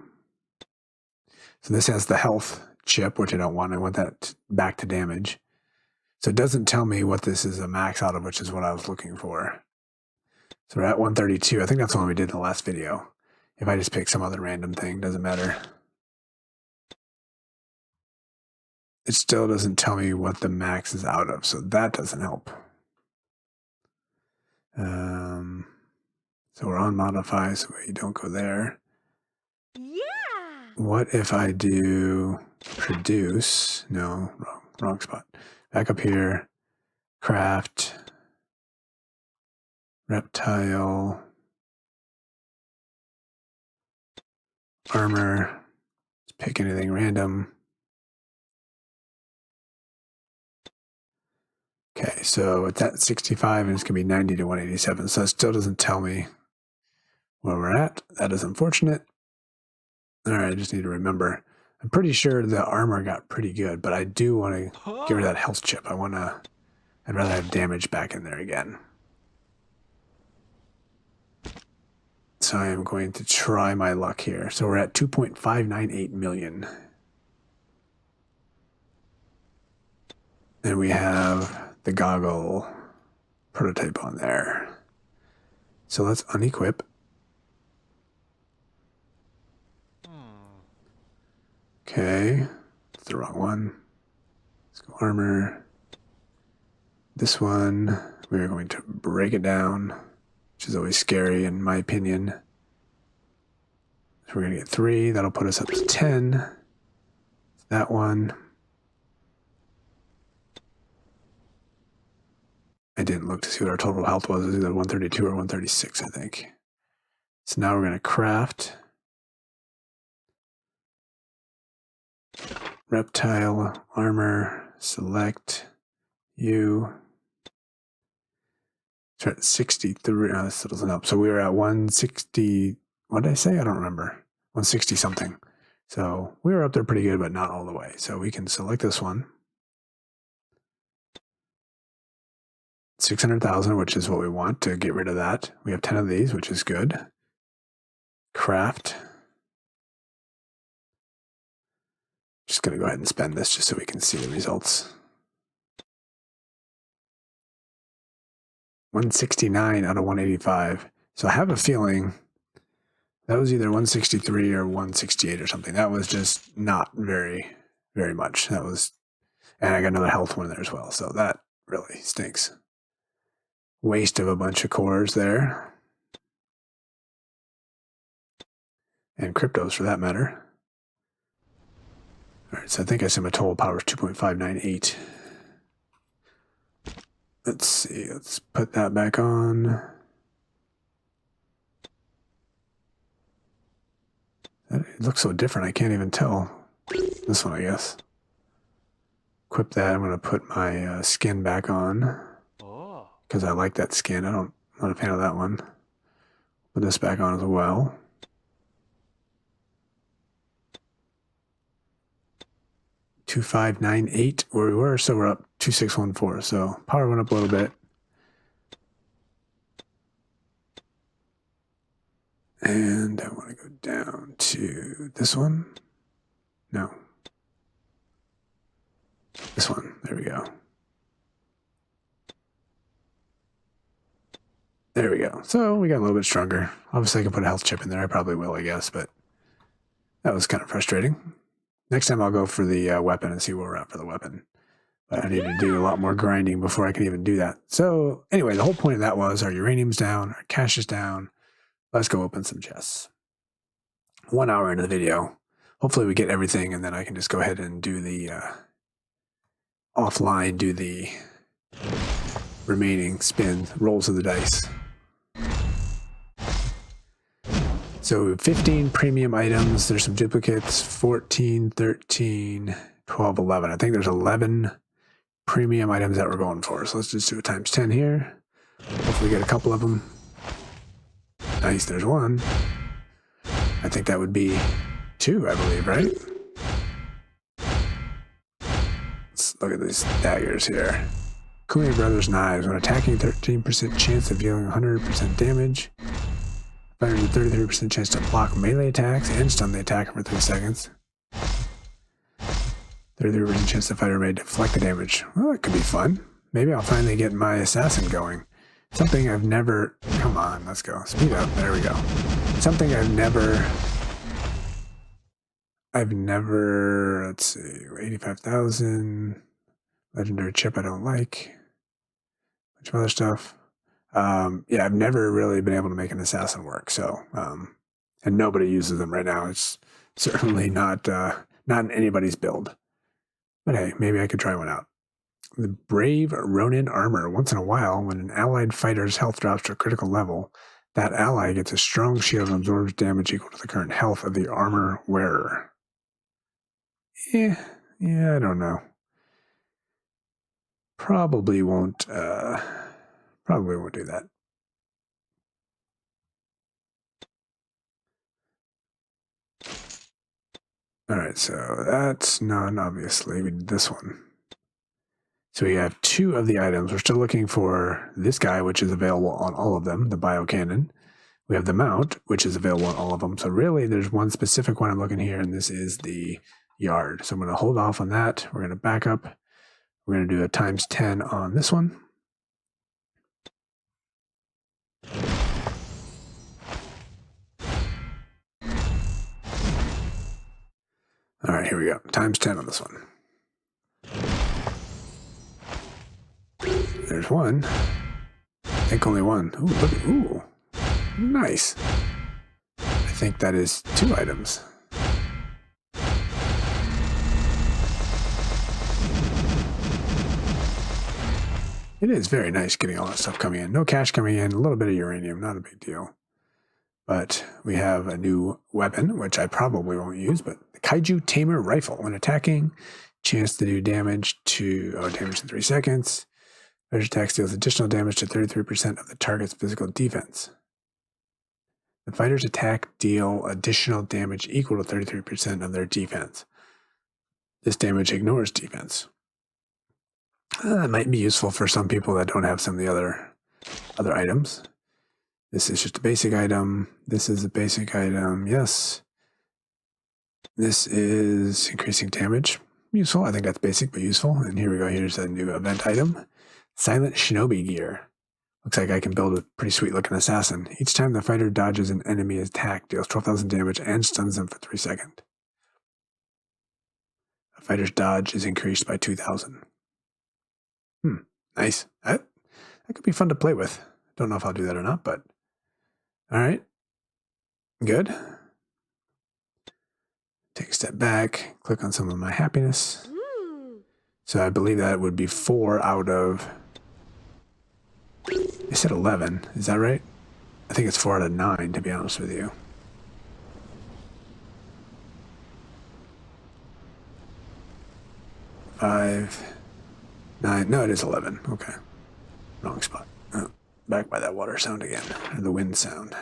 So this has the health chip, which I don't want. I want that back to damage. So it doesn't tell me what this is a max out of, which is what I was looking for. So we're at 132. I think that's the one we did in the last video. If I just pick some other random thing, doesn't matter. It still doesn't tell me what the max is out of, so that doesn't help. So we're on modify, so we don't go there. Yeah. What if I do produce? No, wrong spot. Back up here, craft, reptile, armor. Let's pick anything random. Okay, so it's at 65 and it's going to be 90 to 187. So it still doesn't tell me where we're at. That is unfortunate. All right, I just need to remember. I'm pretty sure the armor got pretty good, but I do want to get rid of that health chip. I'd rather have damage back in there again. So I am going to try my luck here. So we're at 2.598 million. And we have the goggle prototype on there. So let's unequip. Okay, that's the wrong one. Let's go armor. This one, we're going to break it down, which is always scary in my opinion. So we're going to get 3. That'll put us up to 10. That one. I didn't look to see what our total health was. It was either 132 or 136, I think. So now we're going to craft. Reptile, armor, select, you. Start at 63. Oh, this still doesn't help. So we were at 160. What did I say? I don't remember. 160 something. So we were up there pretty good, but not all the way. So we can select this one. 600,000, which is what we want to get rid of that. We have 10 of these, which is good. Craft. Just going to go ahead and spend this just so we can see the results. 169 out of 185. So I have a feeling that was either 163 or 168 or something. That was just not very, very much. That was, and I got another health one there as well. So that really stinks. Waste of a bunch of cores there. And cryptos for that matter. All right, so I think I said my total power is 2.598. Let's see, let's put that back on. It looks so different, I can't even tell. This one, I guess. Equip that, I'm going to put my skin back on. Because I like that skin, I'm not a fan of that one. Put this back on as well. $2,598 where we were, so we're up 2,614. So power went up a little bit. And I want to go down to this one. No. This one. There we go. There we go. So we got a little bit stronger. Obviously I can put a health chip in there. I probably will, I guess, but that was kind of frustrating. Next time I'll go for the weapon and see where we're at for the weapon. But I need to do a lot more grinding before I can even do that. So anyway, the whole point of that was our uranium's down, our cash is down. Let's go open some chests. 1 hour into the video. Hopefully we get everything and then I can just go ahead and do the offline, do the remaining spin, rolls of the dice. So 15 premium items. There's some duplicates. 14, 13, 12, 11. I think there's 11 premium items that we're going for. So let's just do it times 10 here. Hopefully get a couple of them. Nice, there's one. I think that would be 2, I believe, right? look at these daggers here. Kumi Brothers Knives. When attacking, 13% chance of dealing 100% damage. 33% chance to block melee attacks and stun the attacker for 3 seconds. 33% chance the fighter may deflect the damage. Well, that could be fun. Maybe I'll finally get my assassin going. Something I've never... Come on, let's go. Speed up. There we go. Something I've never... Let's see. 85,000. Legendary chip I don't like. Bunch of other stuff. Yeah, I've never really been able to make an assassin work, so... and nobody uses them right now. It's certainly not in anybody's build. But hey, maybe I could try one out. The Brave Ronin Armor. Once in a while, when an allied fighter's health drops to a critical level, that ally gets a strong shield and absorbs damage equal to the current health of the armor wearer. Yeah, I don't know. Probably won't do that. Alright, so that's none, obviously. We did this one. So we have 2 of the items. We're still looking for this guy, which is available on all of them, the biocannon. We have the mount, which is available on all of them. So really, there's one specific one I'm looking here, and this is the yard. So I'm going to hold off on that. We're going to back up. We're going to do a times 10 on this one. All right, here we go. Times 10 on this one. There's one. I think only one. Ooh, look at, ooh. Nice. I think that is 2 items. It is very nice getting all that stuff coming in. No cash coming in, a little bit of uranium, not a big deal. But we have a new weapon, which I probably won't use, but the Kaiju Tamer Rifle. When attacking, chance to do damage in 3 seconds. Fighter's attack deals additional damage to 33% of the target's physical defense. The fighter's attack deal additional damage equal to 33% of their defense. This damage ignores defense. That might be useful for some people that don't have some of the other items. This is just a basic item. This is a basic item. Yes. This is increasing damage. Useful. I think that's basic, but useful. And here we go. Here's a new event item. Silent Shinobi Gear. Looks like I can build a pretty sweet looking assassin. Each time the fighter dodges an enemy attack, deals 12,000 damage and stuns them for 3 seconds. A fighter's dodge is increased by 2,000. Nice. That could be fun to play with. Don't know if I'll do that or not, but all right. Good. Take a step back, click on some of my happiness. So I believe that would be 4 out of... They said 11. Is that right? I think it's 4 out of 9, to be honest with you. Five, 9. No, it is 11. Okay. Wrong spot. Oh, back by that water sound again. Or the wind sound.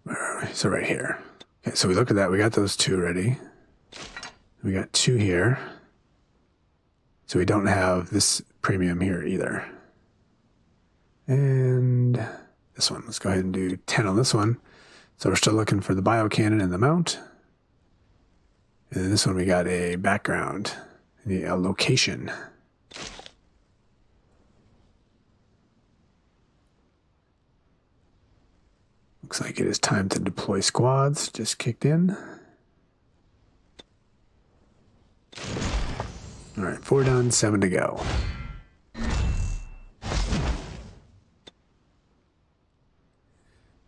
Where are we? So right here. Okay, so we look at that. We got those 2 ready. We got 2 here. So we don't have this premium here either. And this one. Let's go ahead and do 10 on this one. So we're still looking for the biocannon and the mount. And then this one we got a background, a location. Looks like it is time to deploy squads. Just kicked in. All right, 4 done, 7 to go.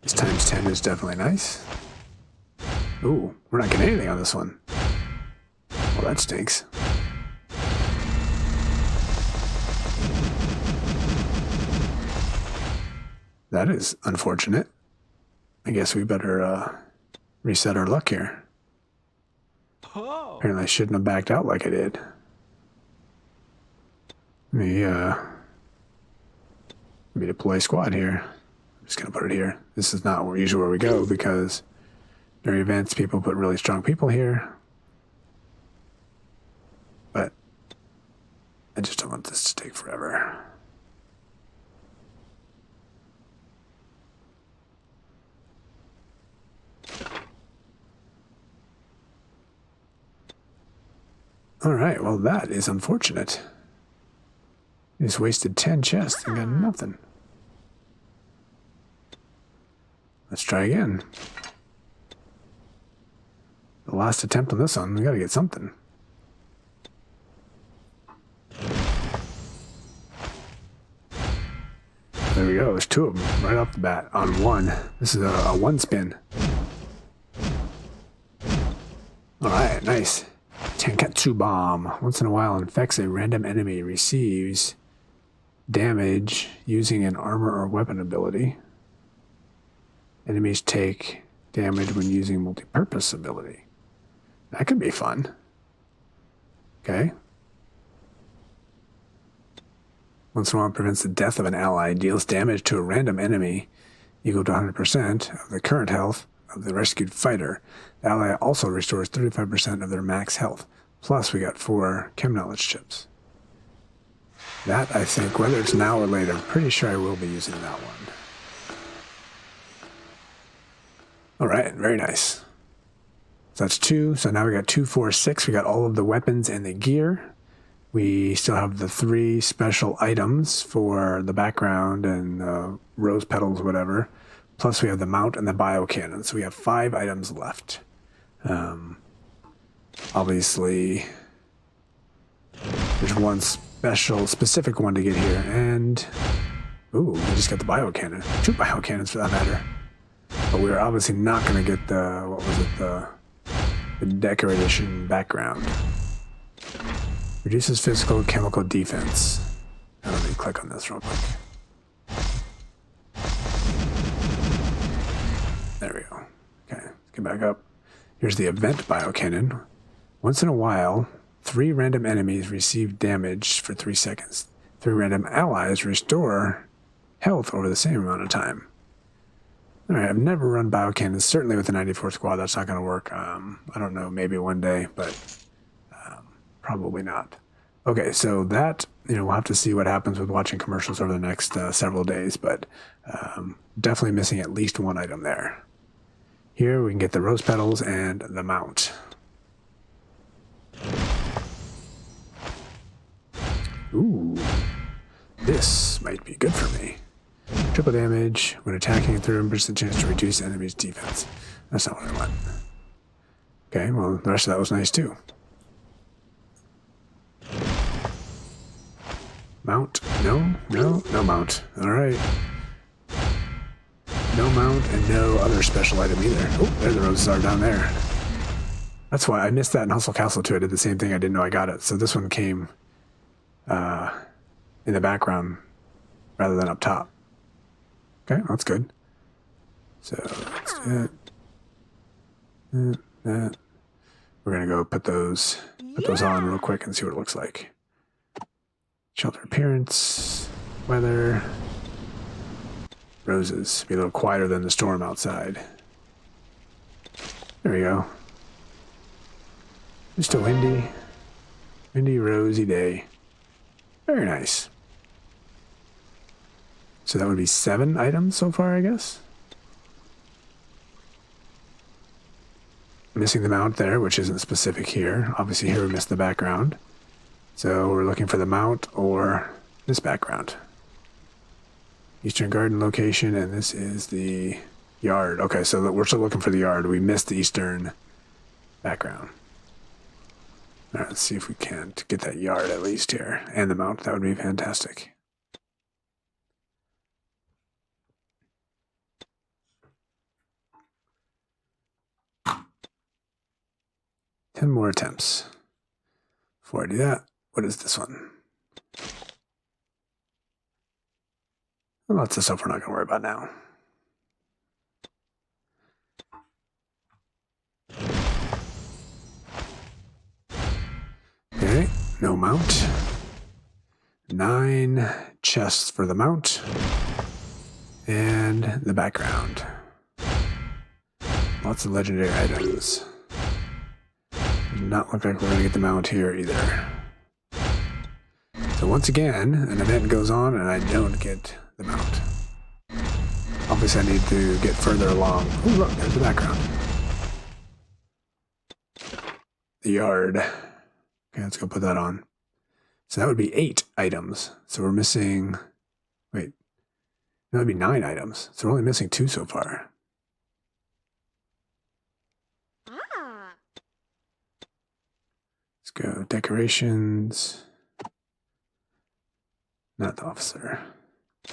This times 10 is definitely nice. Ooh, we're not getting anything on this one. Well, that stinks. That is unfortunate. I guess we better reset our luck here. Oh. Apparently I shouldn't have backed out like I did. Let me deploy squad here. just going to put it here. This is not usually where we go because during events, people put really strong people here. But I just don't want this to take forever. All right, well, that is unfortunate. You just wasted 10 chests and got nothing. Let's try again. The last attempt on this one, we gotta get something. There we go, there's 2 of them right off the bat on 1. This is a 1 spin. Alright, nice. Tenketsu Bomb. Once in a while infects a random enemy, receives damage using an armor or weapon ability. Enemies take damage when using multi-purpose ability. That could be fun. Okay. Once in a while prevents the death of an ally, deals damage to a random enemy equal to 100% of the current health of the rescued fighter. The ally also restores 35% of their max health. Plus, we got 4 chem knowledge chips. That, I think, whether it's now or later, I'm pretty sure I will be using that one. Alright, very nice. So that's 2. So now we got 2, 4, 6. We got all of the weapons and the gear. We still have the 3 special items for the background and rose petals, whatever. Plus we have the mount and the biocannon. So we have 5 items left. Obviously, there's one specific one to get here. And, ooh, we just got the biocannon. 2 biocannons for that matter. But we're obviously not going to get the, what was it, the Decker Edition background. Reduces physical and chemical defense. Now let me click on this real quick. There we go. Okay, let's get back up. Here's the event biocannon. Once in a while, 3 random enemies receive damage for 3 seconds. 3 random allies restore health over the same amount of time. Alright, I've never run biocannons. Certainly with the 94 squad, that's not going to work. I don't know, maybe one day, but probably not. Okay, so that, we'll have to see what happens with watching commercials over the next several days, but definitely missing at least 1 item there. Here we can get the rose petals and the mount. Ooh, this might be good for me. Triple damage when attacking a 30% chance to reduce enemy's defense. That's not what I want. Okay, well, the rest of that was nice too. Mount? No mount. Alright. No mount and no other special item either. Oh, there the roses are down there. That's why I missed that in Hustle Castle too. I did the same thing. I didn't know I got it. So this one came in the background rather than up top. Okay, that's good. So let's do that. We're gonna go put those on real quick and see what it looks like. Shelter appearance, weather, roses. Be a little quieter than the storm outside. There we go. Just a windy, rosy day. Very nice. So that would be 7 items so far, I guess. Missing the mount there, which isn't specific here. Obviously here we missed the background. So we're looking for the mount or this background. Eastern Garden location, and this is the yard. Okay, so we're still looking for the yard. We missed the eastern background. All right, let's see if we can't get that yard at least here. And the mount, that would be fantastic. Ten more attempts. Before I do that, what is this one? Well, lots of stuff we're not going to worry about now. Okay, no mount. 9 chests for the mount. And the background. Lots of legendary items. Does not look like we're going to get the mount here either. So once again, an event goes on and I don't get the mount. Obviously I need to get further along. Ooh, look, there's the background. The yard. Okay, let's go put that on. So that would be 8 items. So we're missing... Wait. That would be 9 items. So we're only missing 2 so far. Let's go decorations. Not the officer.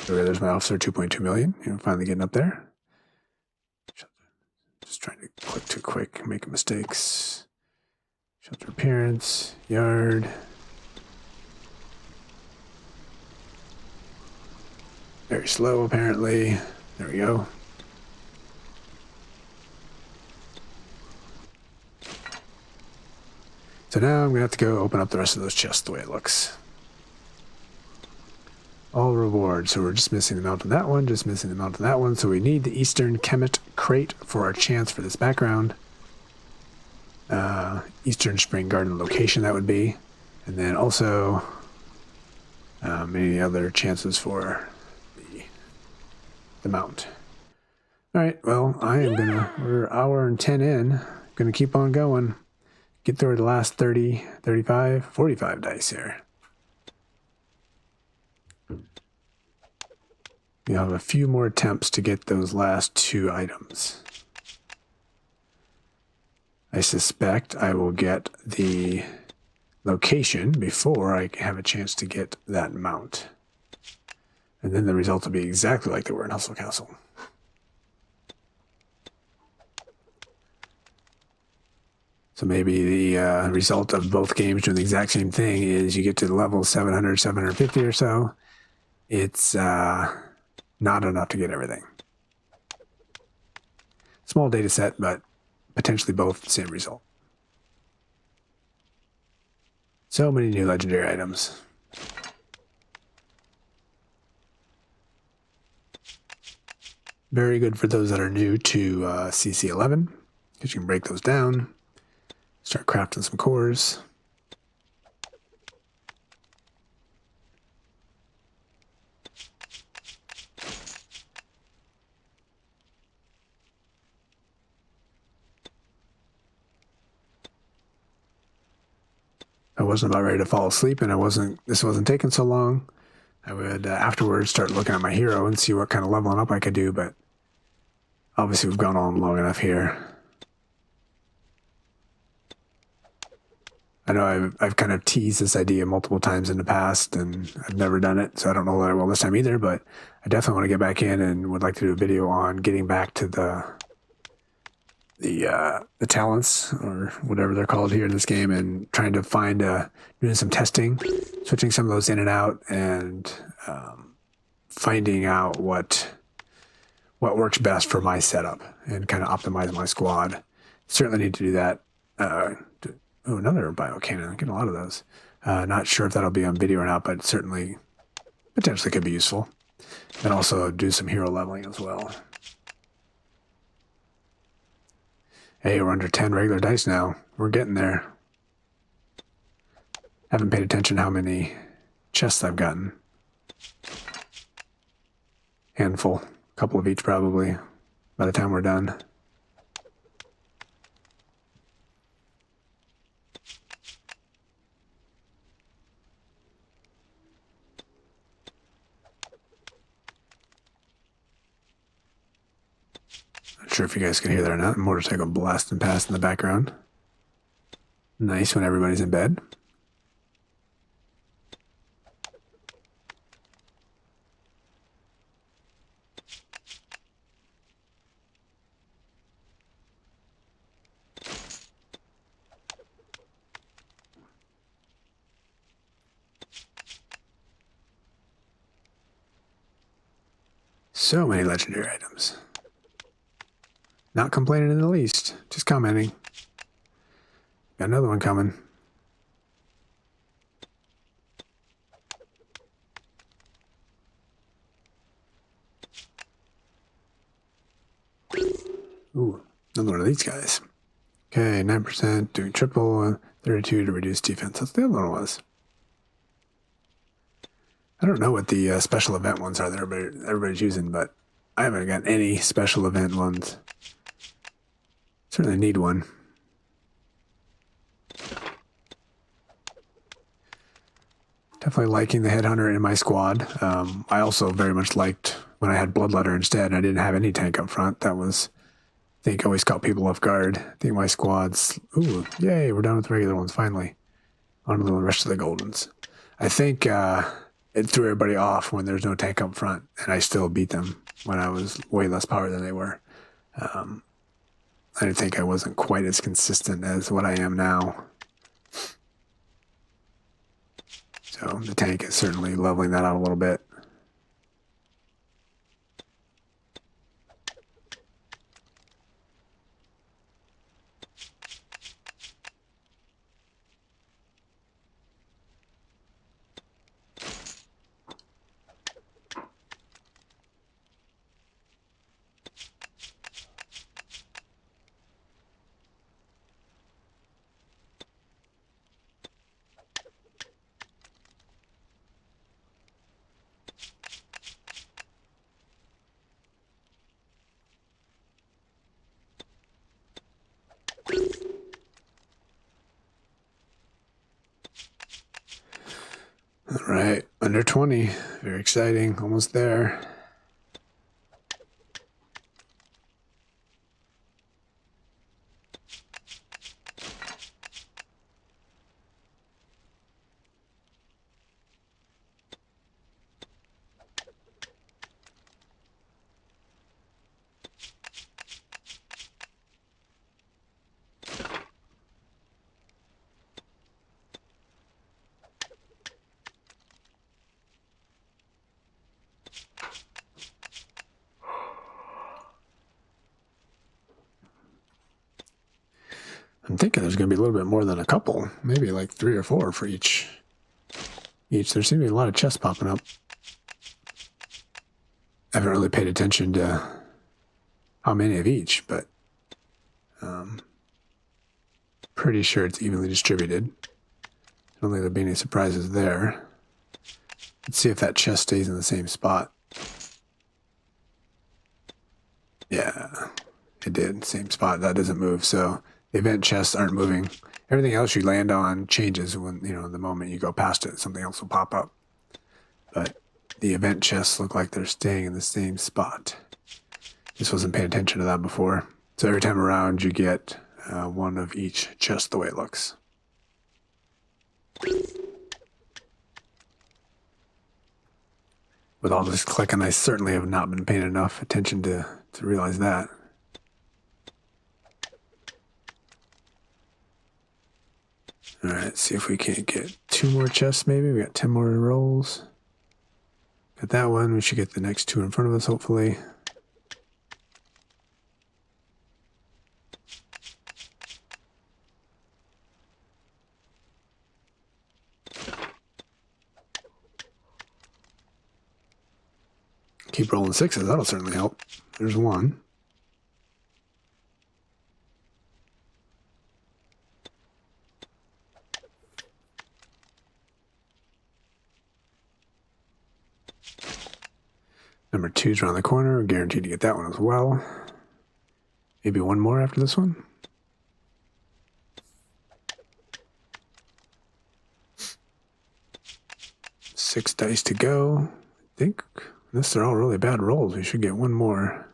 Okay, there's my officer, 2.2 million. Finally getting up there. Just trying to click too quick, making mistakes. Shelter appearance, yard. Very slow, apparently. There we go. So now I'm going to have to go open up the rest of those chests the way it looks. All rewards. So we're just missing the mount on that one, just missing the mount on that one. So we need the Eastern Kemet crate for our chance for this background. Eastern Spring Garden location, that would be. And then also any other chances for the mount. Alright, well, I am gonna, we're an hour and 10 in. Gonna keep on going. Get through the last 30, 35, 45 dice here. We have a few more attempts to get those last 2 items. I suspect I will get the location before I have a chance to get that mount. And then the results will be exactly like they were in Hustle Castle. So maybe the result of both games doing the exact same thing is you get to the level 700, 750 or so. It's not enough to get everything. Small data set, but potentially both the same result. So many new legendary items. Very good for those that are new to CC11, because you can break those down, start crafting some cores. I wasn't about ready to fall asleep, and this wasn't taking so long. I would afterwards start looking at my hero and see what kind of leveling up I could do, but obviously we've gone on long enough here. I know I've kind of teased this idea multiple times in the past, and I've never done it, so I don't know that I will this time either, but I definitely want to get back in and would like to do a video on getting back to the talents, or whatever they're called here in this game, and trying to find doing some testing, switching some of those in and out, and finding out what works best for my setup and kind of optimize my squad. Certainly need to do that. Another biocannon. I get a lot of those. Not sure if that'll be on video or not, but certainly potentially could be useful. And also do some hero leveling as well. Hey, we're under 10 regular dice now. We're getting there. Haven't paid attention how many chests I've gotten. Handful. A couple of each probably by the time we're done. Not sure if you guys can hear that or not. Motorcycle blasting past in the background. Nice when everybody's in bed. So many legendary items. Not complaining in the least, just commenting. Got another one coming. Another one of these guys. Okay, 9% doing triple, 32 to reduce defense. That's what the other one was. I don't know what the special event ones are that everybody's using, but I haven't got any special event ones. Certainly need one. Definitely liking the Headhunter in my squad. I also very much liked when I had Bloodletter instead. I didn't have any tank up front. That was, I think, always caught people off guard. I think my squad's, ooh, yay, we're done with the regular ones finally. On to the rest of the Goldens. I think it threw everybody off when there's no tank up front, and I still beat them when I was way less power than they were. I think I wasn't quite as consistent as what I am now. So the tank is certainly leveling that out a little bit. All right, under 20. Very exciting. Almost there. I'm thinking there's going to be a little bit more than a couple. Maybe like 3 or 4 for each. There seems to be a lot of chests popping up. I haven't really paid attention to how many of each, but pretty sure it's evenly distributed. I don't think there'll be any surprises there. Let's see if that chest stays in the same spot. Yeah, it did. Same spot. That doesn't move, so the event chests aren't moving. Everything else you land on changes when, the moment you go past it, something else will pop up. But the event chests look like they're staying in the same spot. Just wasn't paying attention to that before. So every time around you get one of each chest the way it looks. With all this clicking, I certainly have not been paying enough attention to realize that. All right, see if we can't get 2 more chests maybe. We got 10 more rolls. Got that one. We should get the next 2 in front of us, hopefully. Keep rolling 6s. That'll certainly help. There's 1. Number 2's around the corner. We're guaranteed to get that one as well. Maybe 1 more after this one. Six dice to go. I think, unless they're all really bad rolls, we should get 1 more.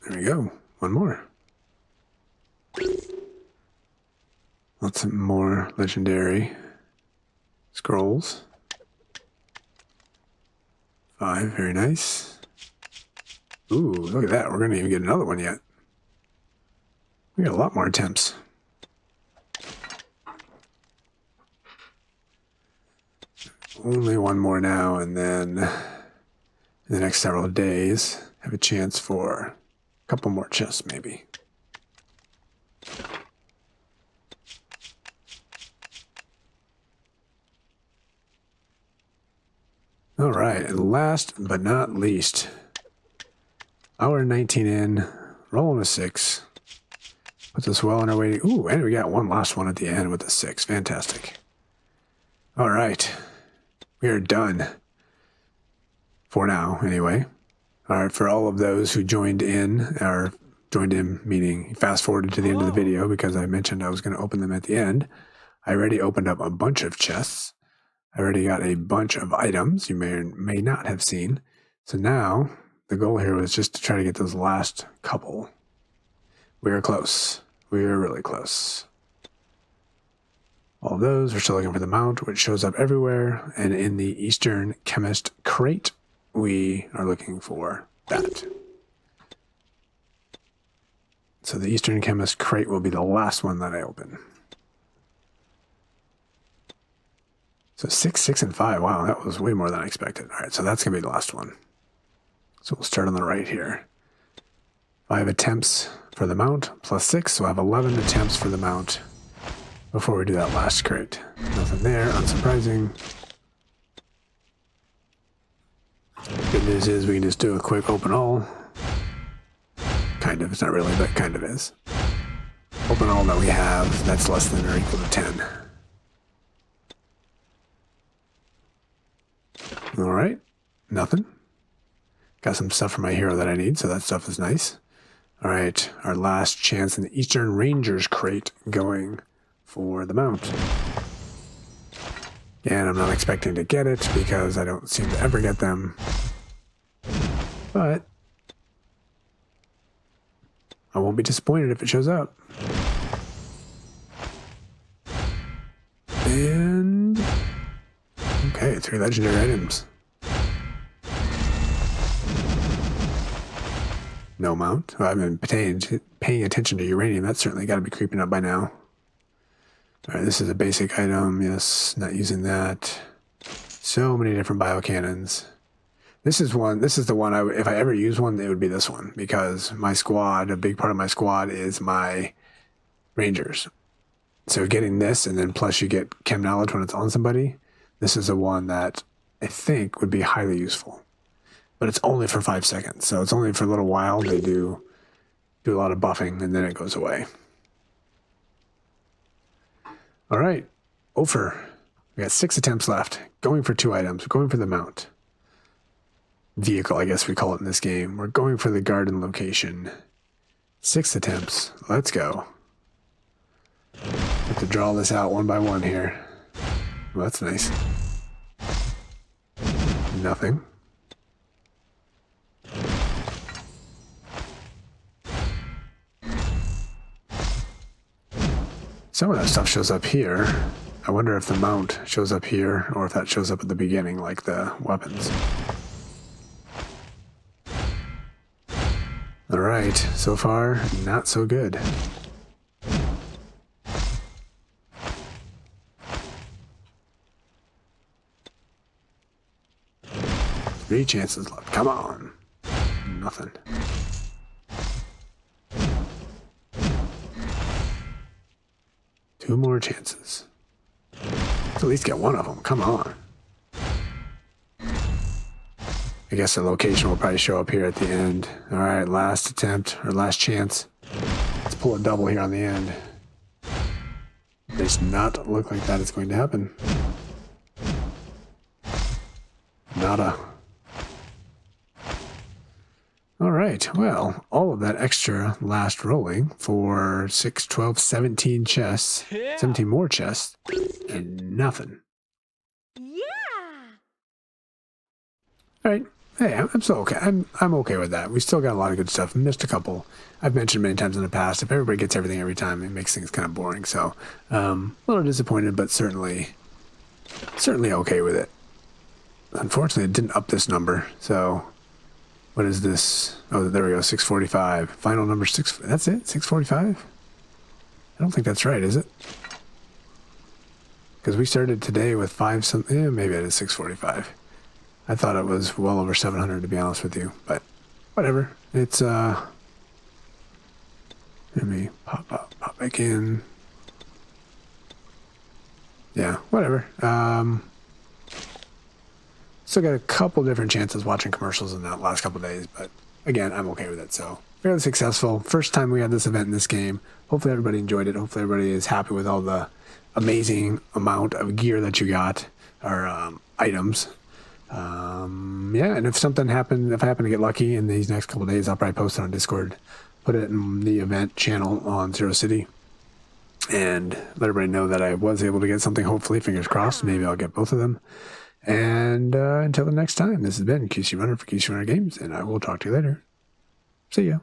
There we go. 1 more. Lots of more legendary scrolls. 5, very nice. Ooh, look at that. We're going to even get another one yet. We got a lot more attempts. Only 1 more now, and then in the next several days, have a chance for a couple more chests, maybe. All right, and last but not least, hour 19 in, rolling a 6. Puts us well on our way. Ooh, and we got one last one at the end with a 6. Fantastic. All right, we are done. For now, anyway. All right, for all of those who joined in, or joined in meaning fast forwarded to the end of the video because I mentioned I was going to open them at the end. I already opened up a bunch of chests. I already got a bunch of items you may or may not have seen. So now the goal here was just to try to get those last couple. We are close. We are really close. All of those, we're still looking for the mount, which shows up everywhere. And in the Eastern Chemist crate, we are looking for that. So the Eastern Chemist crate will be the last one that I open. So 6, 6, and 5. Wow, that was way more than I expected. All right, so that's going to be the last one. So we'll start on the right here. 5 attempts for the mount, plus 6. So I have 11 attempts for the mount before we do that last crate. Nothing there, unsurprising. Good news is we can just do a quick open all. Kind of, it's not really, but kind of is. Open all that we have, that's less than or equal to 10. Alright, nothing. Got some stuff for my hero that I need, so that stuff is nice. Alright, our last chance in the Eastern Rangers crate going for the mount. And I'm not expecting to get it because I don't seem to ever get them. But I won't be disappointed if it shows up. And okay, 3 legendary items. No mount. Well, I've been paying attention to uranium. That's certainly got to be creeping up by now. All right, this is a basic item. Yes, not using that. So many different biocannons. This is the one if I ever use one, it would be this one because my squad, a big part of my squad is my Rangers. So getting this and then plus you get chem knowledge when it's on somebody, this is the one that I think would be highly useful. But it's only for 5 seconds, so it's only for a little while. They do a lot of buffing and then it goes away. All right, Ophir. We got 6 attempts left. Going for 2 items. We're going for the mount. Vehicle, I guess we call it in this game. We're going for the garden location. 6 attempts. Let's go. Have to draw this out one by one here. Well, that's nice. Nothing. Some of that stuff shows up here. I wonder if the mount shows up here or if that shows up at the beginning like the weapons. All right, so far, not so good. Three chances left. Come on. Nothing. Two more chances. Let's at least get one of them. Come on. I guess the location will probably show up here at the end. All right, last attempt, or last chance. Let's pull a double here on the end. It does not look like that is going to happen. Nada. All right, well, all of that extra last rolling for 6, 12, 17 chests, 17 more chests, and nothing. Yeah. All right. Hey, I'm still okay. I'm okay with that. We still got a lot of good stuff. Missed a couple. I've mentioned many times in the past, if everybody gets everything every time, it makes things kind of boring. So, a little disappointed, but certainly okay with it. Unfortunately, it didn't up this number. So, what is this? Oh, there we go. 645. Final number 6. That's it. 645. I don't think that's right, is it? Because we started today with 5 something. Maybe it is 645. I thought it was well over 700 to be honest with you, but whatever. It's let me pop back in. Yeah, whatever. Still got a couple different chances watching commercials in that last couple days, but again, I'm okay with it. So fairly successful. First time we had this event in this game. Hopefully everybody enjoyed it. Hopefully everybody is happy with all the amazing amount of gear that you got, or items. Yeah, and if something happened, if I happen to get lucky in these next couple days, I'll probably post it on Discord, put it in the event channel on Zero City, and let everybody know that I was able to get something. Hopefully, fingers crossed. Maybe I'll get both of them. And until the next time, this has been QC Runner for QC Runner Games, and I will talk to you later. See ya.